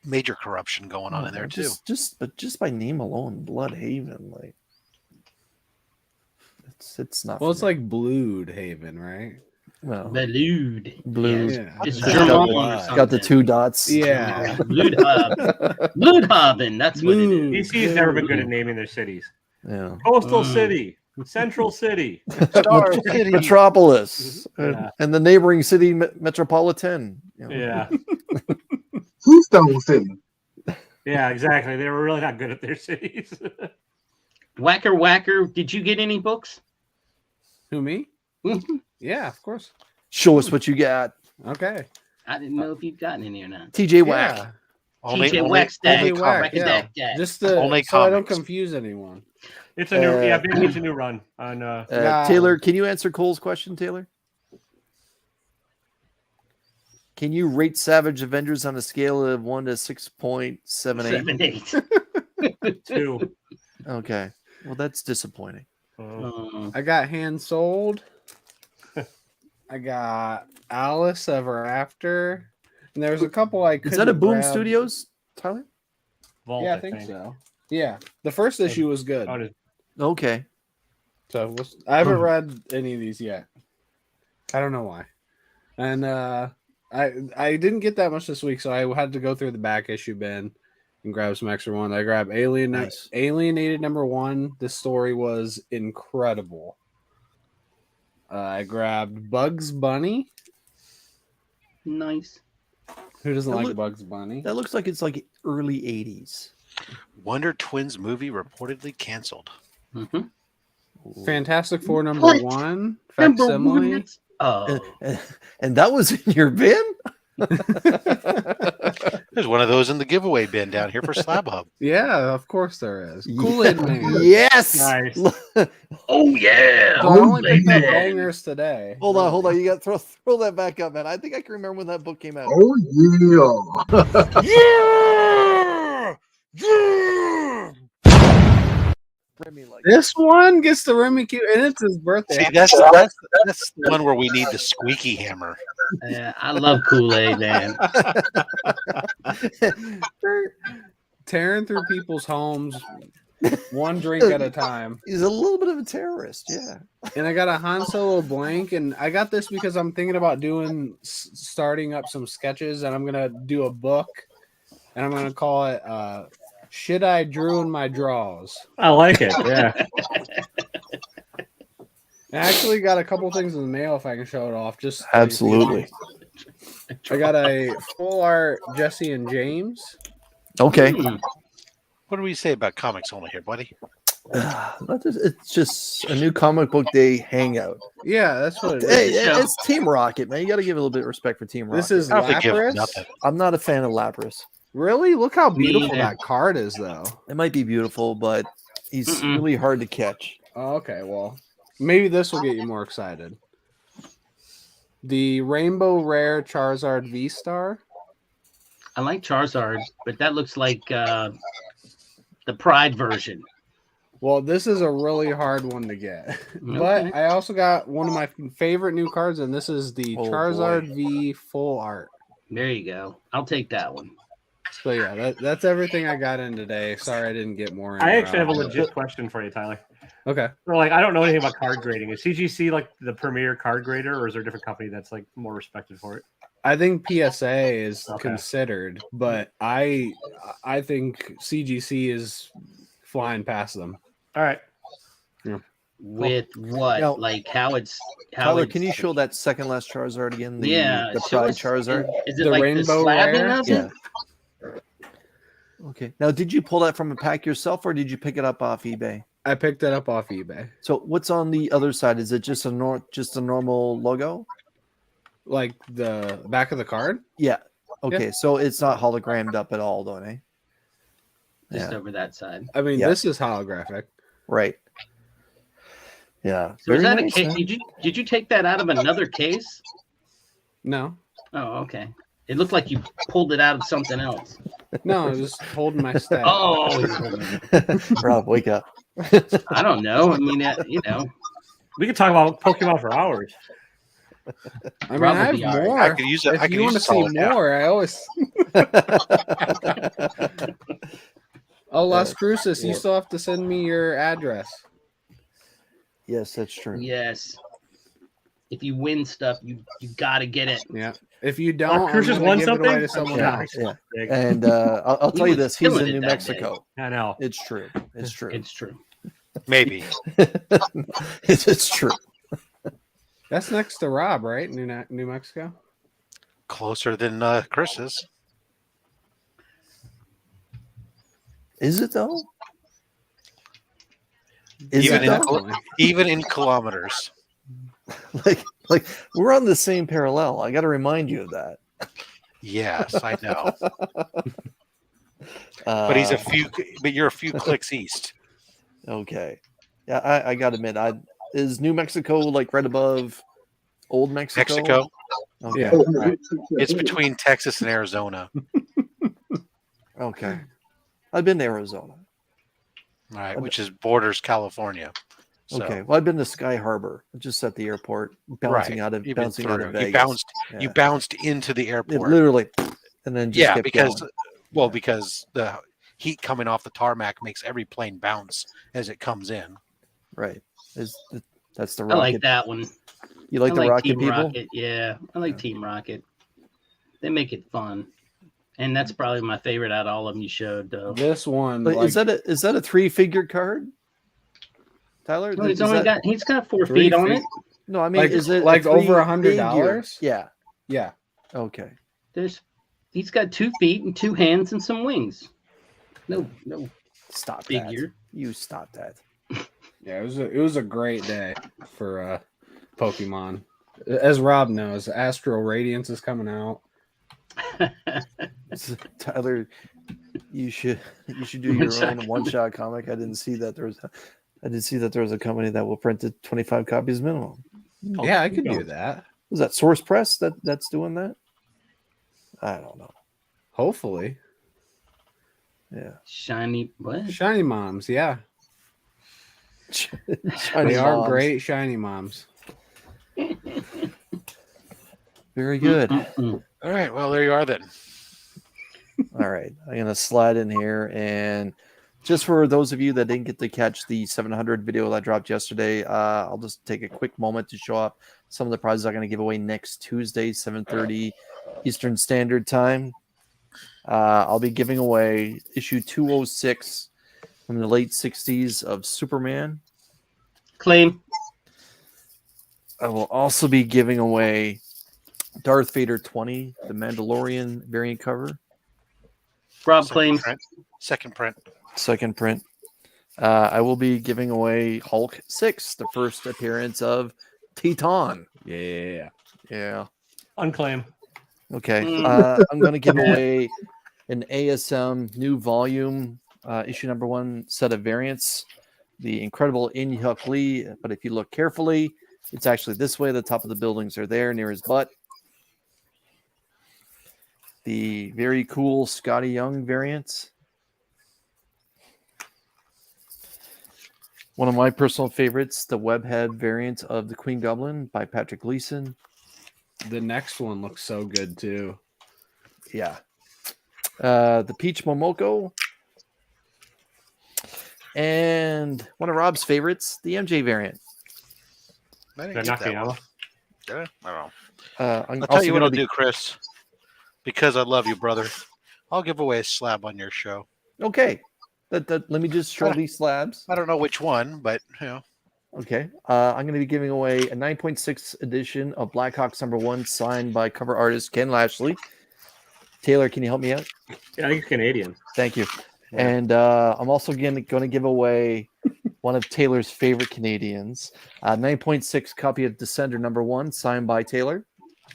major corruption going on in there too. Just by name alone, Bloodhaven, like it's not. Well, for it's me. like Blood Haven, right? well, Bellude. Blue. Yes. Yeah. It's It's German got or the- something. got the 2 dots. Yeah. Bloodhaven. That's what it is. DC's never been good at naming their cities. Yeah. Coastal City, Central City. Star City. Metropolis Yeah. and the neighboring city Metropolitan. You know. Yeah. Keystone City. Yeah, exactly. They were really not good at their cities. Whacker. Did you get any books? Who, me? Mhm. Yeah, of course. Show us what you got, Okay. I didn't know if you've gotten any or not. TJ Whack. Yeah. TJ Whack stack. only comic, Whack yeah. stack, yeah. Just Only so I don't comics. confuse anyone. It's a new, Uh, Big needs a new run on. Yeah. Taylor, can you answer Cole's question, Taylor? Can you rate Savage Avengers on a scale of 1 to 6.78? 7, 8. 2. Okay. Well, that's disappointing. I got Hand Sold. I got Alice Ever After. And there was a couple I couldn't Is that a Boom grab. Studios, Tyler? Vault, Yeah, I think so. Yeah. The first issue was good. Oh, it is. Okay. So I haven't read any of these yet. I don't know why. And I didn't get that much this week, so I had to go through the back issue bin and grab some extra ones. I grabbed Nice. Alienated #1. This story was incredible. I grabbed Bugs Bunny. Nice. Who doesn't That like look- Bugs Bunny? That looks like it's like early 80s. Wonder Twins movie reportedly canceled. Mm-hmm. Fantastic Four #1. Number one. Facsimile. That's- Oh, And that was in your bin? There's one of those in the giveaway bin down here for Slab Hub. Yeah, of course there is. Kool-Aid Man. Yes. Nice. oh yeah. So I only Kool-Aid picked up Man. bangers today. Hold on. You got to throw that back up, man. I think I can remember when that book came out. Oh yeah. Yeah. Remy like This one gets the Remy Q, and it's his birthday. See, that's the one where we need the squeaky hammer. Yeah, I love Kool-Aid Man. Tearing through people's homes, one drink at a time. He's a little bit of a terrorist, yeah. And I got a Han Solo blank, and I got this because I'm thinking about starting up some sketches, and I'm gonna do a book, and I'm gonna call it "Shit I Drew in My Draws." I like it. Yeah. I actually got a couple things in the mail if I can show it off. Just Absolutely. I got a full art Jesse and James. Okay. What do we say about comics only here, buddy? It's just a new comic book day hangout. Yeah, that's what it is. Hey, it's Team Rocket, man. You got to give a little bit of respect for Team Rocket. This is I don't think you have Lapras. nothing. I'm not a fan of Lapras. Really? Look how Me beautiful either. that card is, though. It might be beautiful, but he's Mm-mm. really hard to catch. Oh, okay, well, maybe this will get you more excited. The Rainbow Rare Charizard V-Star. I like Charizard, but that looks like the Pride version. Well, this is a really hard one to get. Okay. But I also got one of my favorite new cards, and this is the Oh, Charizard boy. V full art. There you go. I'll take that one. So yeah, that's everything I got in today. Sorry I didn't get more in. I actually have a legit question for you, Tyler. Okay. So, like, I don't know anything about card grading. Is CGC like the premier card grader, or is there a different company that's like more respected for it? I think PSA is Okay. considered, but I think CGC is flying past them. All right. With what? Now- Like how it's Tyler, can you show that second last Charizard again? The show Pride us- Charizard. Is it The like Rainbow the slabbing Rare? of Yeah. it? Okay. Now, did you pull that from a pack yourself, or did you pick it up off eBay? I picked it up off eBay. So, what's on the other side? Is it just a normal logo? Like the back of the card? Yeah. Okay. So it's not hologrammed up at all, don't I? Just Yeah. over that side. I mean, Yeah. this is holographic. Right. Yeah. So is Very that nice, a case? man. Did you take that out of another case? No, Oh, okay. It looked like you pulled it out of something else. no, I was just holding my staff. Oh, Rob, wake up. I don't know. I mean, We could talk about Pokemon for hours. I mean, I have Probably are. more. I could use it. I If could you want to use see solid now. more, I always. Oh, Las Cruces, you still have to send me your address. Yes, that's true. yes. If you win stuff, you got to get it. Yeah. If you don't, I'm Cruces gonna won give it away something? to someone Yeah. else. Yeah. Big. And I'll He tell you was this: he's killing in it New that Mexico. I know. It's true. It's true. It's true. Maybe. It's true. That's next to Rob, right? New Mexico. Closer than Chris's. Is it though? Is Even it in though? even in kilometers. like we're on the same parallel. I got to remind you of that. Yes, I know. But he's but you're a few clicks east. Okay. Yeah, I got to admit, is New Mexico like right above Old Mexico? Mexico. Okay. Yeah. Right. It's between Texas and Arizona. Okay. I've been to Arizona. All right, which is borders California. So, Okay. Well, I've been to Sky Harbor, just at the airport, bouncing out of you've been bouncing out of through. Vegas. You Yeah. bounced into the It airport. literally, and then just Yeah, kept because going. because the heat coming off the tarmac makes every plane bounce as it comes in. Right. That's the I rocket. like that one. You like I the rocket Team people? Rocket. Yeah, I like Team Rocket. They make it fun. And that's probably my favorite out of all of them you showed, though. This one, But like, is that a 3-figure card, Tyler? No, he's Is that- he's got 4 3 feet on feet? it. no, I mean, like, is it like a over 3-figure? $100? Yeah. Yeah. Okay. He's got 2 feet and 2 hands and some wings. No Stop figure. that. You stop that. Yeah, it was a great day for Pokemon. As Rob knows, Astral Radiance is coming out. Tyler, you should do your own one-shot comic. I didn't see that there was a company that will print it 25 copies minimum. Oh, Yeah, I could do that. Was that Source Press that's doing that? I don't know. Hopefully. Yeah. Shiny what? Shiny Moms, yeah. Shiny They are moms. great Shiny Moms. Very good. Mm-mm. All right. Well, there you are then. All right. I'm going to slide in here. And just for those of you that didn't get to catch the 700 video that dropped yesterday, I'll just take a quick moment to show up some of the prizes I'm going to give away next Tuesday, 7:30 Eastern Standard Time. I'll be giving away issue 206 from the late 60s of Superman. Claim. I will also be giving away Darth Vader 20, the Mandalorian variant cover. Rob claims. Second print. Second print. I will be giving away Hulk 6, the first appearance of Teton. Yeah. Yeah. Unclaim. Okay. Mm. I'm going to give away an ASM new volume, issue number 1 set of variants. The incredible In-Hyuk Lee. But if you look carefully, it's actually this way. The top of the buildings are there near his butt. The very cool Scotty Young variants. One of my personal favorites, the Webhead variant of the Queen Goblin by Patrick Gleason. The next one looks so good too. Yeah. The Peach Momoko. And one of Rob's favorites, the MJ variant. I didn't They're get not that one. Nakayama. Did I? I don't know. I'm I'll tell you what gonna I'll do, Chris. Because I love you, brother. I'll give away a slab on your show. Okay. Let me just show these slabs. I don't know which one, but you know. Okay. I'm going to be giving away a 9.6 edition of Blackhawks #1 signed by cover artist Ken Lashley. Taylor, can you help me out? Yeah, I think it's Canadian. Thank you. Yeah. And I'm also going to give away one of Taylor's favorite Canadians, 9.6 copy of Descender #1 signed by Taylor.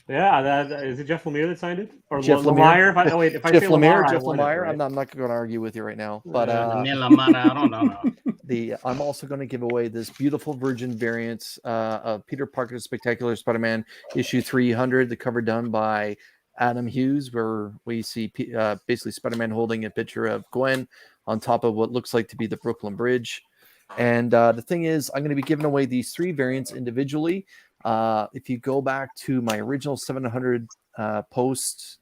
Yeah, is it Jeff Lemire that signed it? Or Jeff Lemire? If I Jeff say Lemire, I Jeff won it, Lemire. right? I'm not going to argue with you right now, but I don't know. I'm also going to give away this beautiful Virgin variant of Peter Parker's Spectacular Spider-Man issue 300, the cover done by Adam Hughes, where we see basically Spider-Man holding a picture of Gwen on top of what looks like to be the Brooklyn Bridge. And the thing is, I'm going to be giving away these 3 variants individually. If you go back to my original 700 post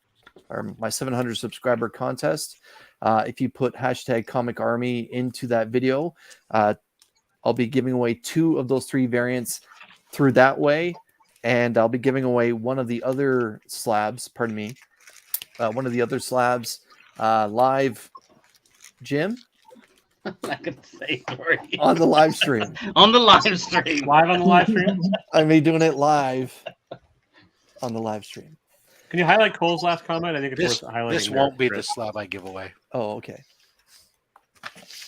or my 700 subscriber contest, if you put hashtag Comic Army into that video, I'll be giving away 2 of those 3 variants through that way. And I'll be giving away one of the other slabs, one of the other slabs live, Jim? I'm not gonna say it for you. On the live stream. On the live stream. Live on the live stream? I'm doing it live on the live stream. Can you highlight Cole's last comment? I think it's worth highlighting. This there, won't be the Chris. slab I give away. Oh, okay.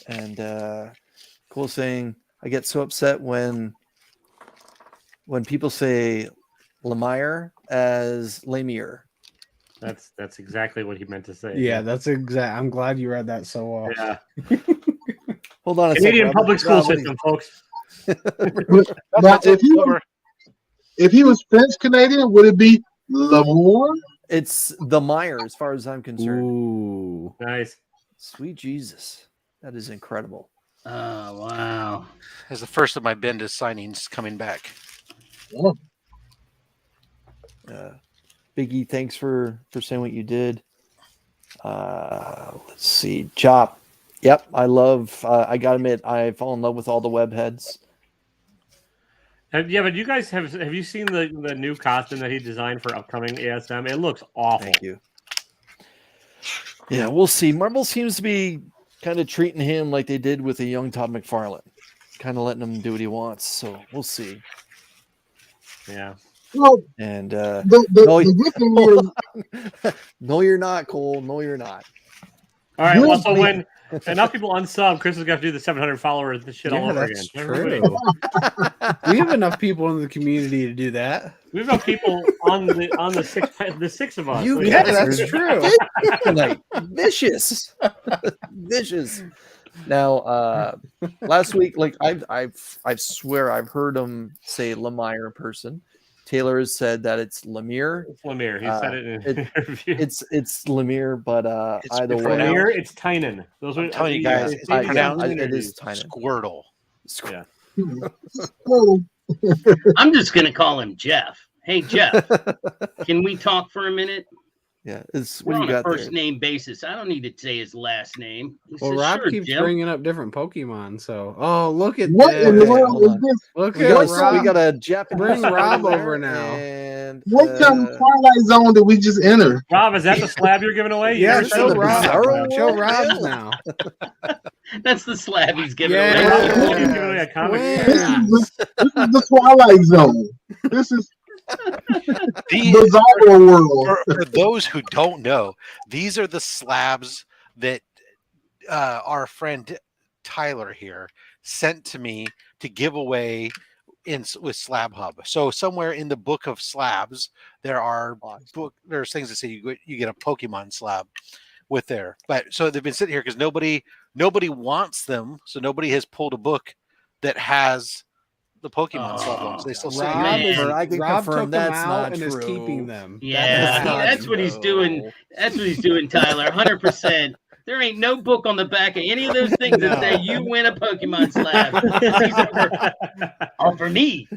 And cool saying, I get so upset when people say Lemire as Lemire. That's exactly what he meant to say. Yeah, that's exact. I'm glad you read that so well. Yeah. Hold on a Canadian second. public school system, folks. Now, if he was French Canadian, would it be L'amour? It's the Meyer, as far as I'm concerned. Ooh. Nice. Sweet Jesus. That is incredible. Oh wow. As the first of my Bendis signings coming back. Biggie, thanks for saying what you did. Let's see. Chop. Yep, I love. I gotta admit, I fall in love with all the web heads. But you guys have you seen the new costume that he designed for upcoming ASM? It looks awful. Thank you. Yeah, we'll see. Marvel seems to be kind of treating him like they did with a young Todd McFarlane, kind of letting him do what he wants. So we'll see. Yeah. Well, And the no, good thing is, no, you're not, Cole. No, you're not. All right. Good Well, so thing- when enough people unsub, Chris is going to do the 700 followers shit all Yeah, over that's again. true. We have enough people in the community to do that. We have enough people on the six of us. You Look Yeah, at guys that. that's true. Tonight, vicious, vicious. Now, last week, like I swear I've heard him say Lemire in person. Taylor has said that it's Lemire. It's Lemire. He said it in an interview. It's Lemire, but It's either way, Lemire, it's Tynan. Those I'm telling you guys, it's pronounced it is tiny. Squirtle. Yeah. well, I'm just gonna call him Jeff. Hey Jeff, can we talk for a minute? Yeah, it's We're what do on you a got first there? name basis. I don't need to say his last name. He Well, says, Rob "Sure, keeps Jim." bringing up different Pokemon. So, look at what in the that. world hold is on. this? Look We at got Rob. we got a Japanese. Bring Rob there, over now. And What kind of Twilight Zone did we just enter? Rob, is that the slab you're giving away? You Yeah, never show showed the Rob. slab. Show Rob's now. That's the slab he's giving Yeah. away. Rob, he's giving away a comic. Twins. This is the Twilight Zone. This is These, bizarre world. for those who don't know, these are the slabs that our friend Tyler here sent to me to give away with Slab Hub. So somewhere in the book of slabs, there's things that say you get a Pokemon slab with there. But so they've been sitting here because nobody wants them, so nobody has pulled a book that has the Pokemon slab ones. They still sit Rob, Man. I can Rob confirm took them that's out not and is true. keeping them. Yeah, that's what he's doing. That's what he's doing, Tyler. 100%. There ain't no book on the back of any of those things that say you win a Pokemon slab. These are for me.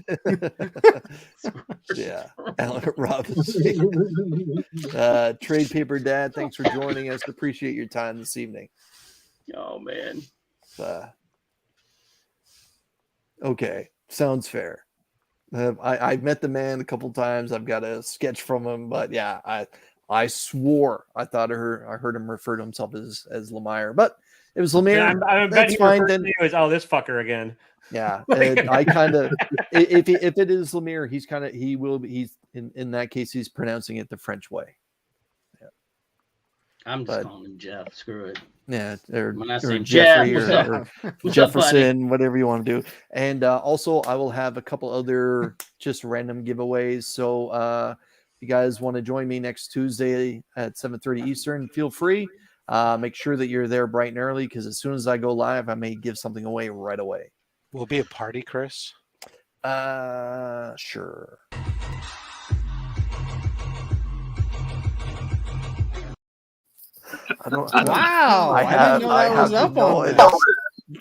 Yeah, Alan Robinson. Trade Paper Dad, thanks for joining us. Appreciate your time this evening. Oh man. Okay, sounds fair. I've met the man a couple times. I've got a sketch from him, but yeah, I swore I thought I heard him refer to himself as Lemire, but it was Lemire. Yeah, I bet That's he fine. refers Then to you as, oh, this fucker again. yeah, and I kind of if it is Lemire, he's in that case he's pronouncing it the French way. I'm just calling him Jeff. Screw it. Yeah, or When I say Jeffrey Jeff, or what's up, buddy? Jefferson, whatever you want to do. And also, I will have a couple other just random giveaways. So if you guys want to join me next Tuesday at 7:30 Eastern, feel free. Make sure that you're there bright and early because as soon as I go live, I may give something away right away. Will it be a party, Chris? Sure. I don't. Wow, I didn't know that was up on it. there.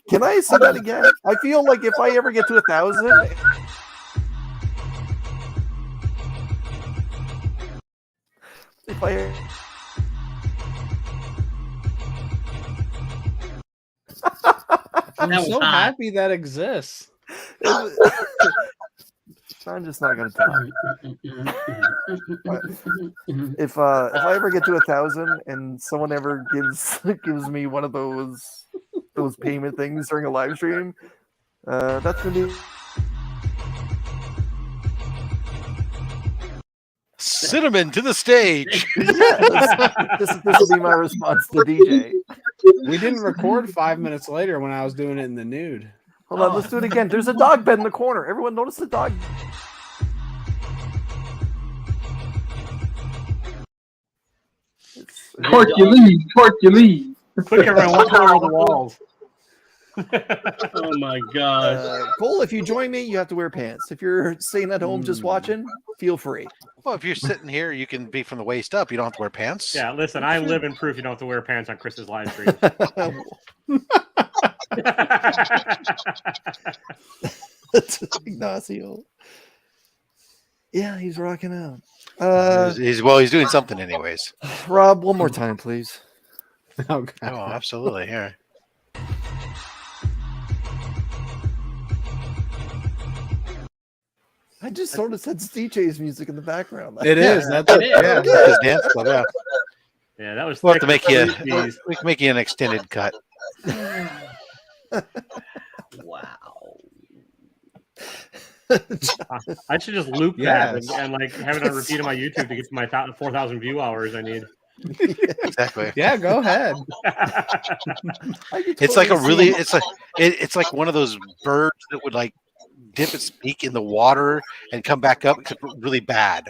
Can I say that again? I feel like if I ever get to 1,000, if I. I'm That was so hot. happy that exists. I'm just not gonna talk. If I ever get to 1,000 and someone ever gives me one of those payment things during a live stream, that's gonna be. Cinnamon to the stage. This will be my response to DJ. We didn't record 5 minutes later when I was doing it in the nude. Hold on, let's do it again. There's a dog bed in the corner. Everyone notice the dog. Hercules. Quick, everyone, watch over the walls. Oh my gosh. Cole, if you join me, you have to wear pants. If you're staying at home just watching, feel free. Well, if you're sitting here, you can be from the waist up. You don't have to wear pants. Yeah, listen, I live in proof you don't have to wear pants on Chris's live stream. Ignacio. Yeah, he's rocking out. He's doing something anyways. Rob, one more time, please. Oh, God. Oh, absolutely. Here. I just sort of said DJ's music in the background. It is. That's It is. yeah. His dance club, yeah. Yeah, that was. We'll have to make you. Jeez. We can make you an extended cut. Wow. I should just loop Yes. that and like have it on repeat on my YouTube to get to my 4,000 view hours I need. Exactly. Yeah, go ahead. It's like a really. It's like one of those birds that would like dip its beak in the water and come back up really bad.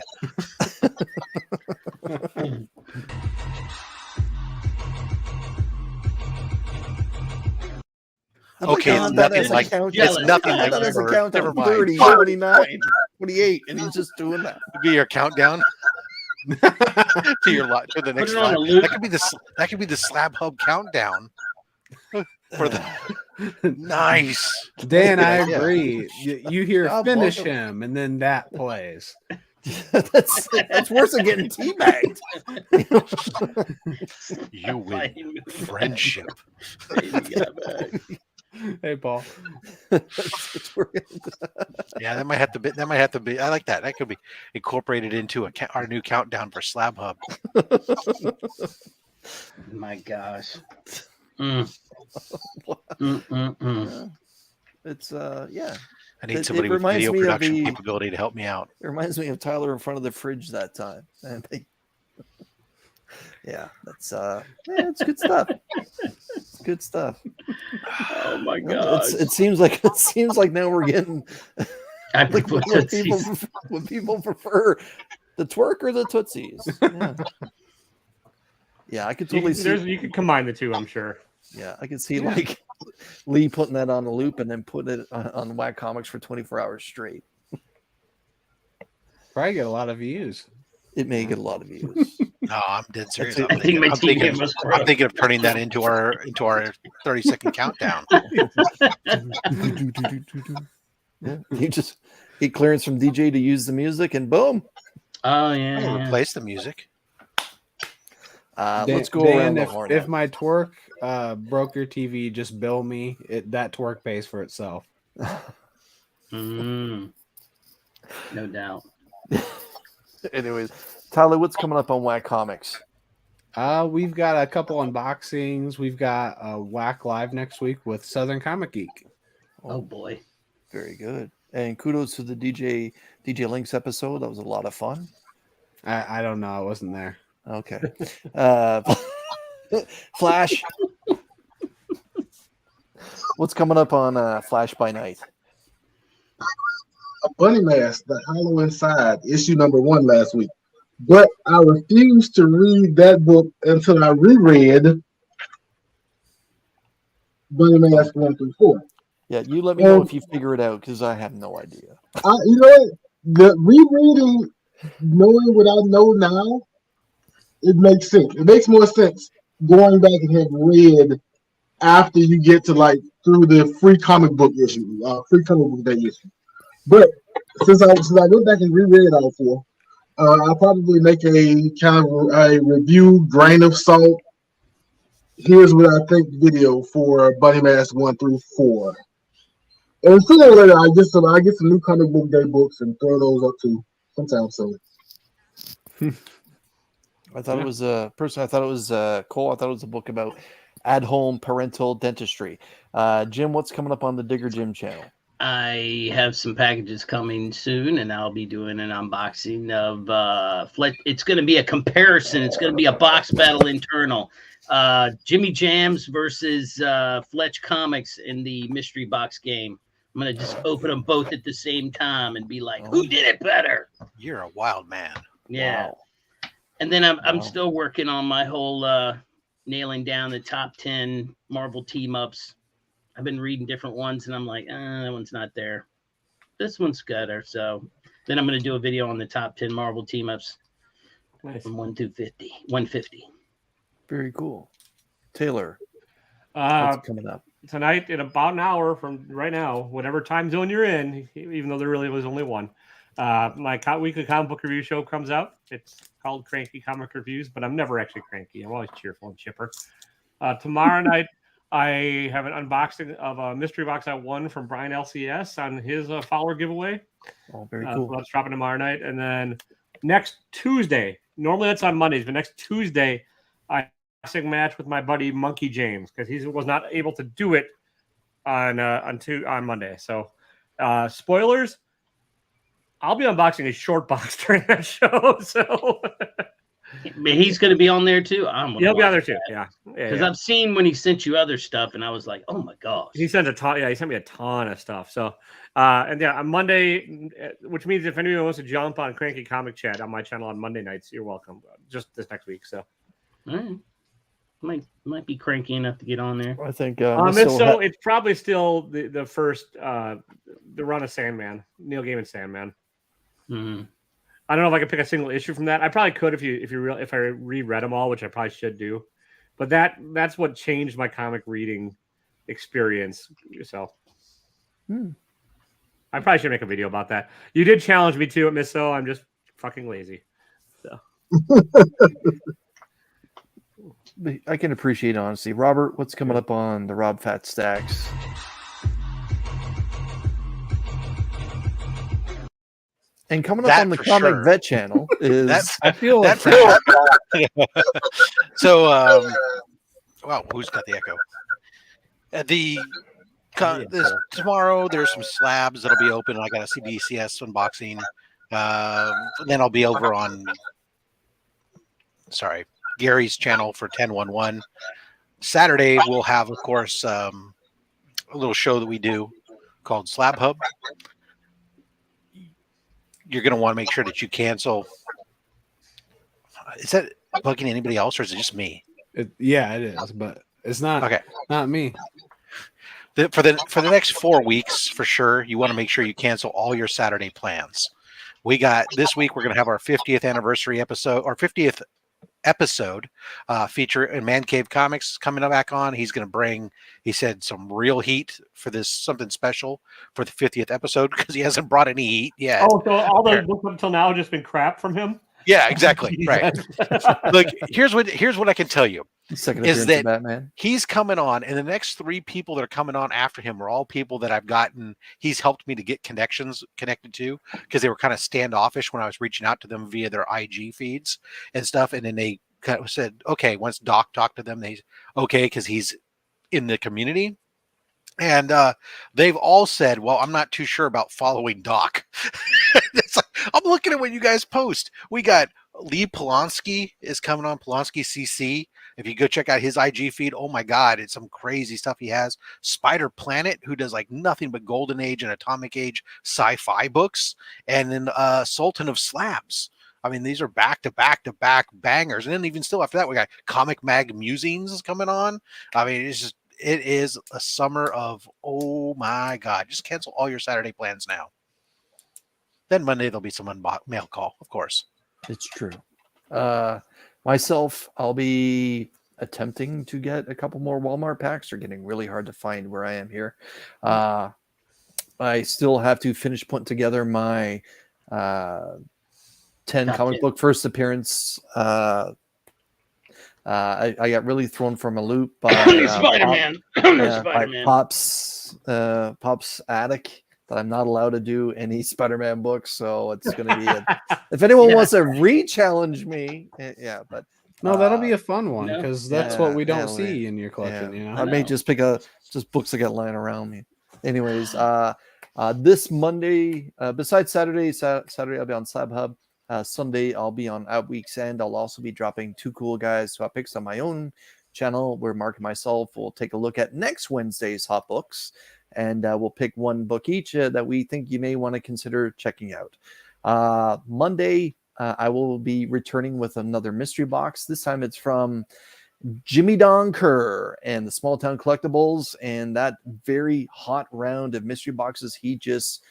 Okay, it's nothing like Jealous. it's nothing like that as a bird. count Never of mind. 30, 29, 28, and he's just doing that. It'd be your countdown to your lot to the next it on slab. a loop. That could be the Slab Hub countdown for the nice. Dan, I Yeah. agree. You hear I'll finish block him, and then that plays. that's worse than getting teabagged. You win friendship. Hey, Paul. Yeah, that might have to be. That might have to be. I like that. That could be incorporated into our new countdown for Slab Hub. My gosh. It's yeah. I need It somebody with reminds video me of production the- capability to help me out. It reminds me of Tyler in front of the fridge that time. And yeah, that's it's good stuff. It's good stuff. Oh my It seems like now we're getting I like prefer when people prefer the twerk or the tootsies. Yeah, yeah, I could totally see. You could combine the two, I'm sure. Yeah, I could see like Lee putting that on a loop and then putting it on Whack Comics for 24 hours straight. Probably get a lot of views. It may get a lot of views. No, I'm dead serious. I think my team gave us I'm thinking of turning that into our 30-second countdown. Yeah, you just get clearance from DJ to use the music, and boom. Oh yeah. Replace the music. Let's go Dan, around the horn. if my twerk broke your TV, just bill me. That twerk pays for itself. No doubt. Anyways, Tyler, what's coming up on Whack Comics? We've got a couple unboxings. We've got Whack Live next week with Southern Comic Geek. Oh boy. Very good. And kudos to the DJ Links episode. That was a lot of fun. I don't know. I wasn't there. Okay. Flash. What's coming up on Flash by Night? A Bunny Mask, The Hollow Inside, issue number 1 last week. But I refused to read that book until I reread Bunny Mask 1 through 4. Yeah, you let me know if you figure it out because I have no idea. You know what? The rereading, knowing what I know now, it makes sense. It makes more sense going back and have read after you get to like through the free comic book issue, free comic book day issue. But since I went back and reread all 4, I'll probably make a kind of a review, grain of salt. Here's what I think video for Bunny Mask 1 through 4. And sooner or later, I get some new comic book day books and throw those up too sometime soon. I thought it was Cole. I thought it was a book about at-home parental dentistry. Jim, what's coming up on the Digger Jim channel? I have some packages coming soon, and I'll be doing an unboxing of Fletch. It's going to be a comparison. It's going to be a box battle internal. Jimmy Jams versus Fletch Comics in the mystery box game. I'm going to just open them both at the same time and be like, who did it better? You're a wild man. Yeah. Wow. And then I'm still working on my whole nailing down the top 10 Marvel team-ups. I've been reading different ones, and I'm like, that one's not there. This one's better. So then I'm going to do a video on the top 10 Marvel team-ups from 1 to 150. Very cool. Taylor, what's coming up? Tonight, in about an hour from right now, whatever time zone you're in, even though there really was only one, my weekly comic book review show comes out. It's called Cranky Comic Reviews, but I'm never actually cranky. I'm always cheerful and chipper. Tomorrow night, I have an unboxing of a mystery box I won from Brian LCS on his follower giveaway. Oh, very cool. So that's dropping tomorrow night. And then next Tuesday, normally that's on Mondays, but next Tuesday, boxing match with my buddy Monkey James because he was not able to do it on Monday. So, spoilers. I'll be unboxing a short box during that show. So, But he's going to be on there too. he'll be on there too. Yeah, because I've seen when he sent you other stuff, and I was like, oh my gosh. He sent a ton. Yeah, he sent me a ton of stuff. So, and yeah, on Monday, which means if anyone wants to jump on Cranky Comic Chat on my channel on Monday nights, you're welcome. Just this next week. So, all right. Might be cranky enough to get on there. I think. So it's probably still the first the run of Sandman, Neil Gaiman Sandman. Mm-hmm. I don't know if I could pick a single issue from that. I probably could if I reread them all, which I probably should do. But that's what changed my comic reading experience. So I probably should make a video about that. You did challenge me to it, Miss O. I'm just fucking lazy. So I can appreciate honesty. Robert, what's coming up on the Rob Fat Stacks? And coming up on the Comic Vet channel is I feel that like so. Wow, who's got the echo? Tomorrow there's some slabs that'll be open. I got a CBCS unboxing. Then I'll be over on Gary's channel for 1011. Saturday we'll have, of course, a little show that we do called Slab Hub. You're going to want to make sure that you cancel. Is that bugging anybody else, or is it just me? Yeah, it is, but it's not. Okay, not me. For the next 4 weeks, for sure, you want to make sure you cancel all your Saturday plans. We got this week. We're going to have our 50th anniversary episode, or 50th episode feature in Man Cave Comics coming back on. He's going to bring, he said, some real heat for this, something special for the 50th episode, because he hasn't brought any heat yet. Oh, so all the books up until now have just been crap from him? Yeah, exactly. Right. Look, here's what I can tell you. Second is that Batman. He's coming on, and the next 3 people that are coming on after him are all people that I've gotten. He's helped me to get connected to, because they were kind of standoffish when I was reaching out to them via their IG feeds and stuff. And then they kind of said, okay, once Doc talked to them, they okay, because he's in the community. And they've all said, well, I'm not too sure about following Doc. It's like, I'm looking at what you guys post. We got Lee Polanski is coming on, Polanski CC. If you go check out his IG feed, oh my God, it's some crazy stuff he has. Spider Planet, who does like nothing but Golden Age and Atomic Age sci-fi books. And then Sultan of Slabs. I mean, these are back-to-back bangers. And then even still after that, we got Comic Mag Musings is coming on. I mean, it is a summer of, oh my God, just cancel all your Saturday plans now. Then Monday, there'll be some mail call, of course. It's true. Myself, I'll be attempting to get a couple more Walmart packs. They're getting really hard to find where I am here. I still have to finish putting together my 10 comic book first appearance. I got really thrown from a loop by Spider-Man. by Pop's attic that I'm not allowed to do any Spider-Man books. So it's going to be if anyone wants to re-challenge me, but no, that'll be a fun one, because that's what we don't see in your collection. Yeah. You know, I may just pick just books that got lying around me. Anyways, this Monday, besides Saturday I'll be on Slab Hub. Sunday I'll be on Out Week's End. I'll also be dropping 2 cool guys swap picks on my own channel, where Mark and myself will take a look at next Wednesday's hot books, and we'll pick 1 book each that we think you may want to consider checking out. Monday I will be returning with another mystery box. This time it's from Jimmy Don Kerr and the Small Town Collectibles, and that very hot round of mystery boxes he just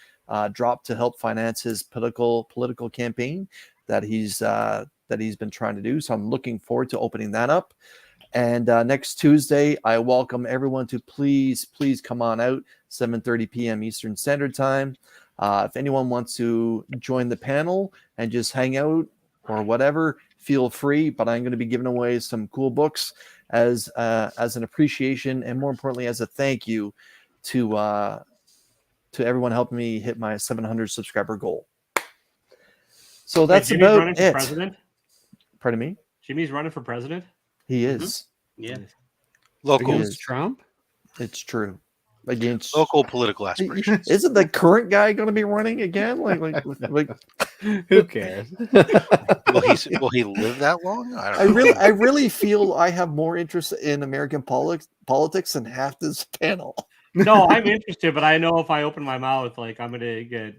dropped to help finance his political campaign that he's been trying to do. So I'm looking forward to opening that up. And next Tuesday, I welcome everyone to please come on out, 7:30 p.m. Eastern Standard Time. If anyone wants to join the panel and just hang out or whatever, feel free. But I'm going to be giving away some cool books as an appreciation, and more importantly, as a thank you to everyone helping me hit my 700 subscriber goal. So that's about running for it. president? Pardon me? Jimmy's running for president? He is. Yeah. Local, He Against is. Trump? It's true. Against local political aspirations. Isn't the current guy going to be running again? Like Who cares? Will he live that long? I don't know. I really feel I have more interest in American politics than half this panel. No, I'm interested, but I know if I open my mouth, like I'm gonna get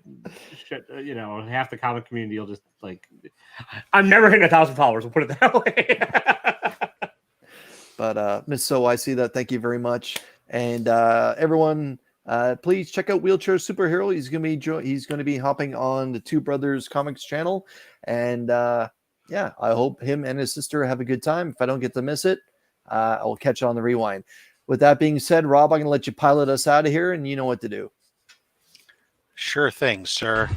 shit. Half the comic community will just like. I'm never hitting 1,000 followers. We'll put it that way. But Miss So, I see that. Thank you very much, and everyone. Please check out Wheelchair Superhero. He's gonna be hopping on the Two Brothers Comics channel, and yeah, I hope him and his sister have a good time. If I don't get to miss it, I will catch it on the rewind. With that being said, Rob, I'm gonna let you pilot us out of here, and you know what to do. Sure thing, sir.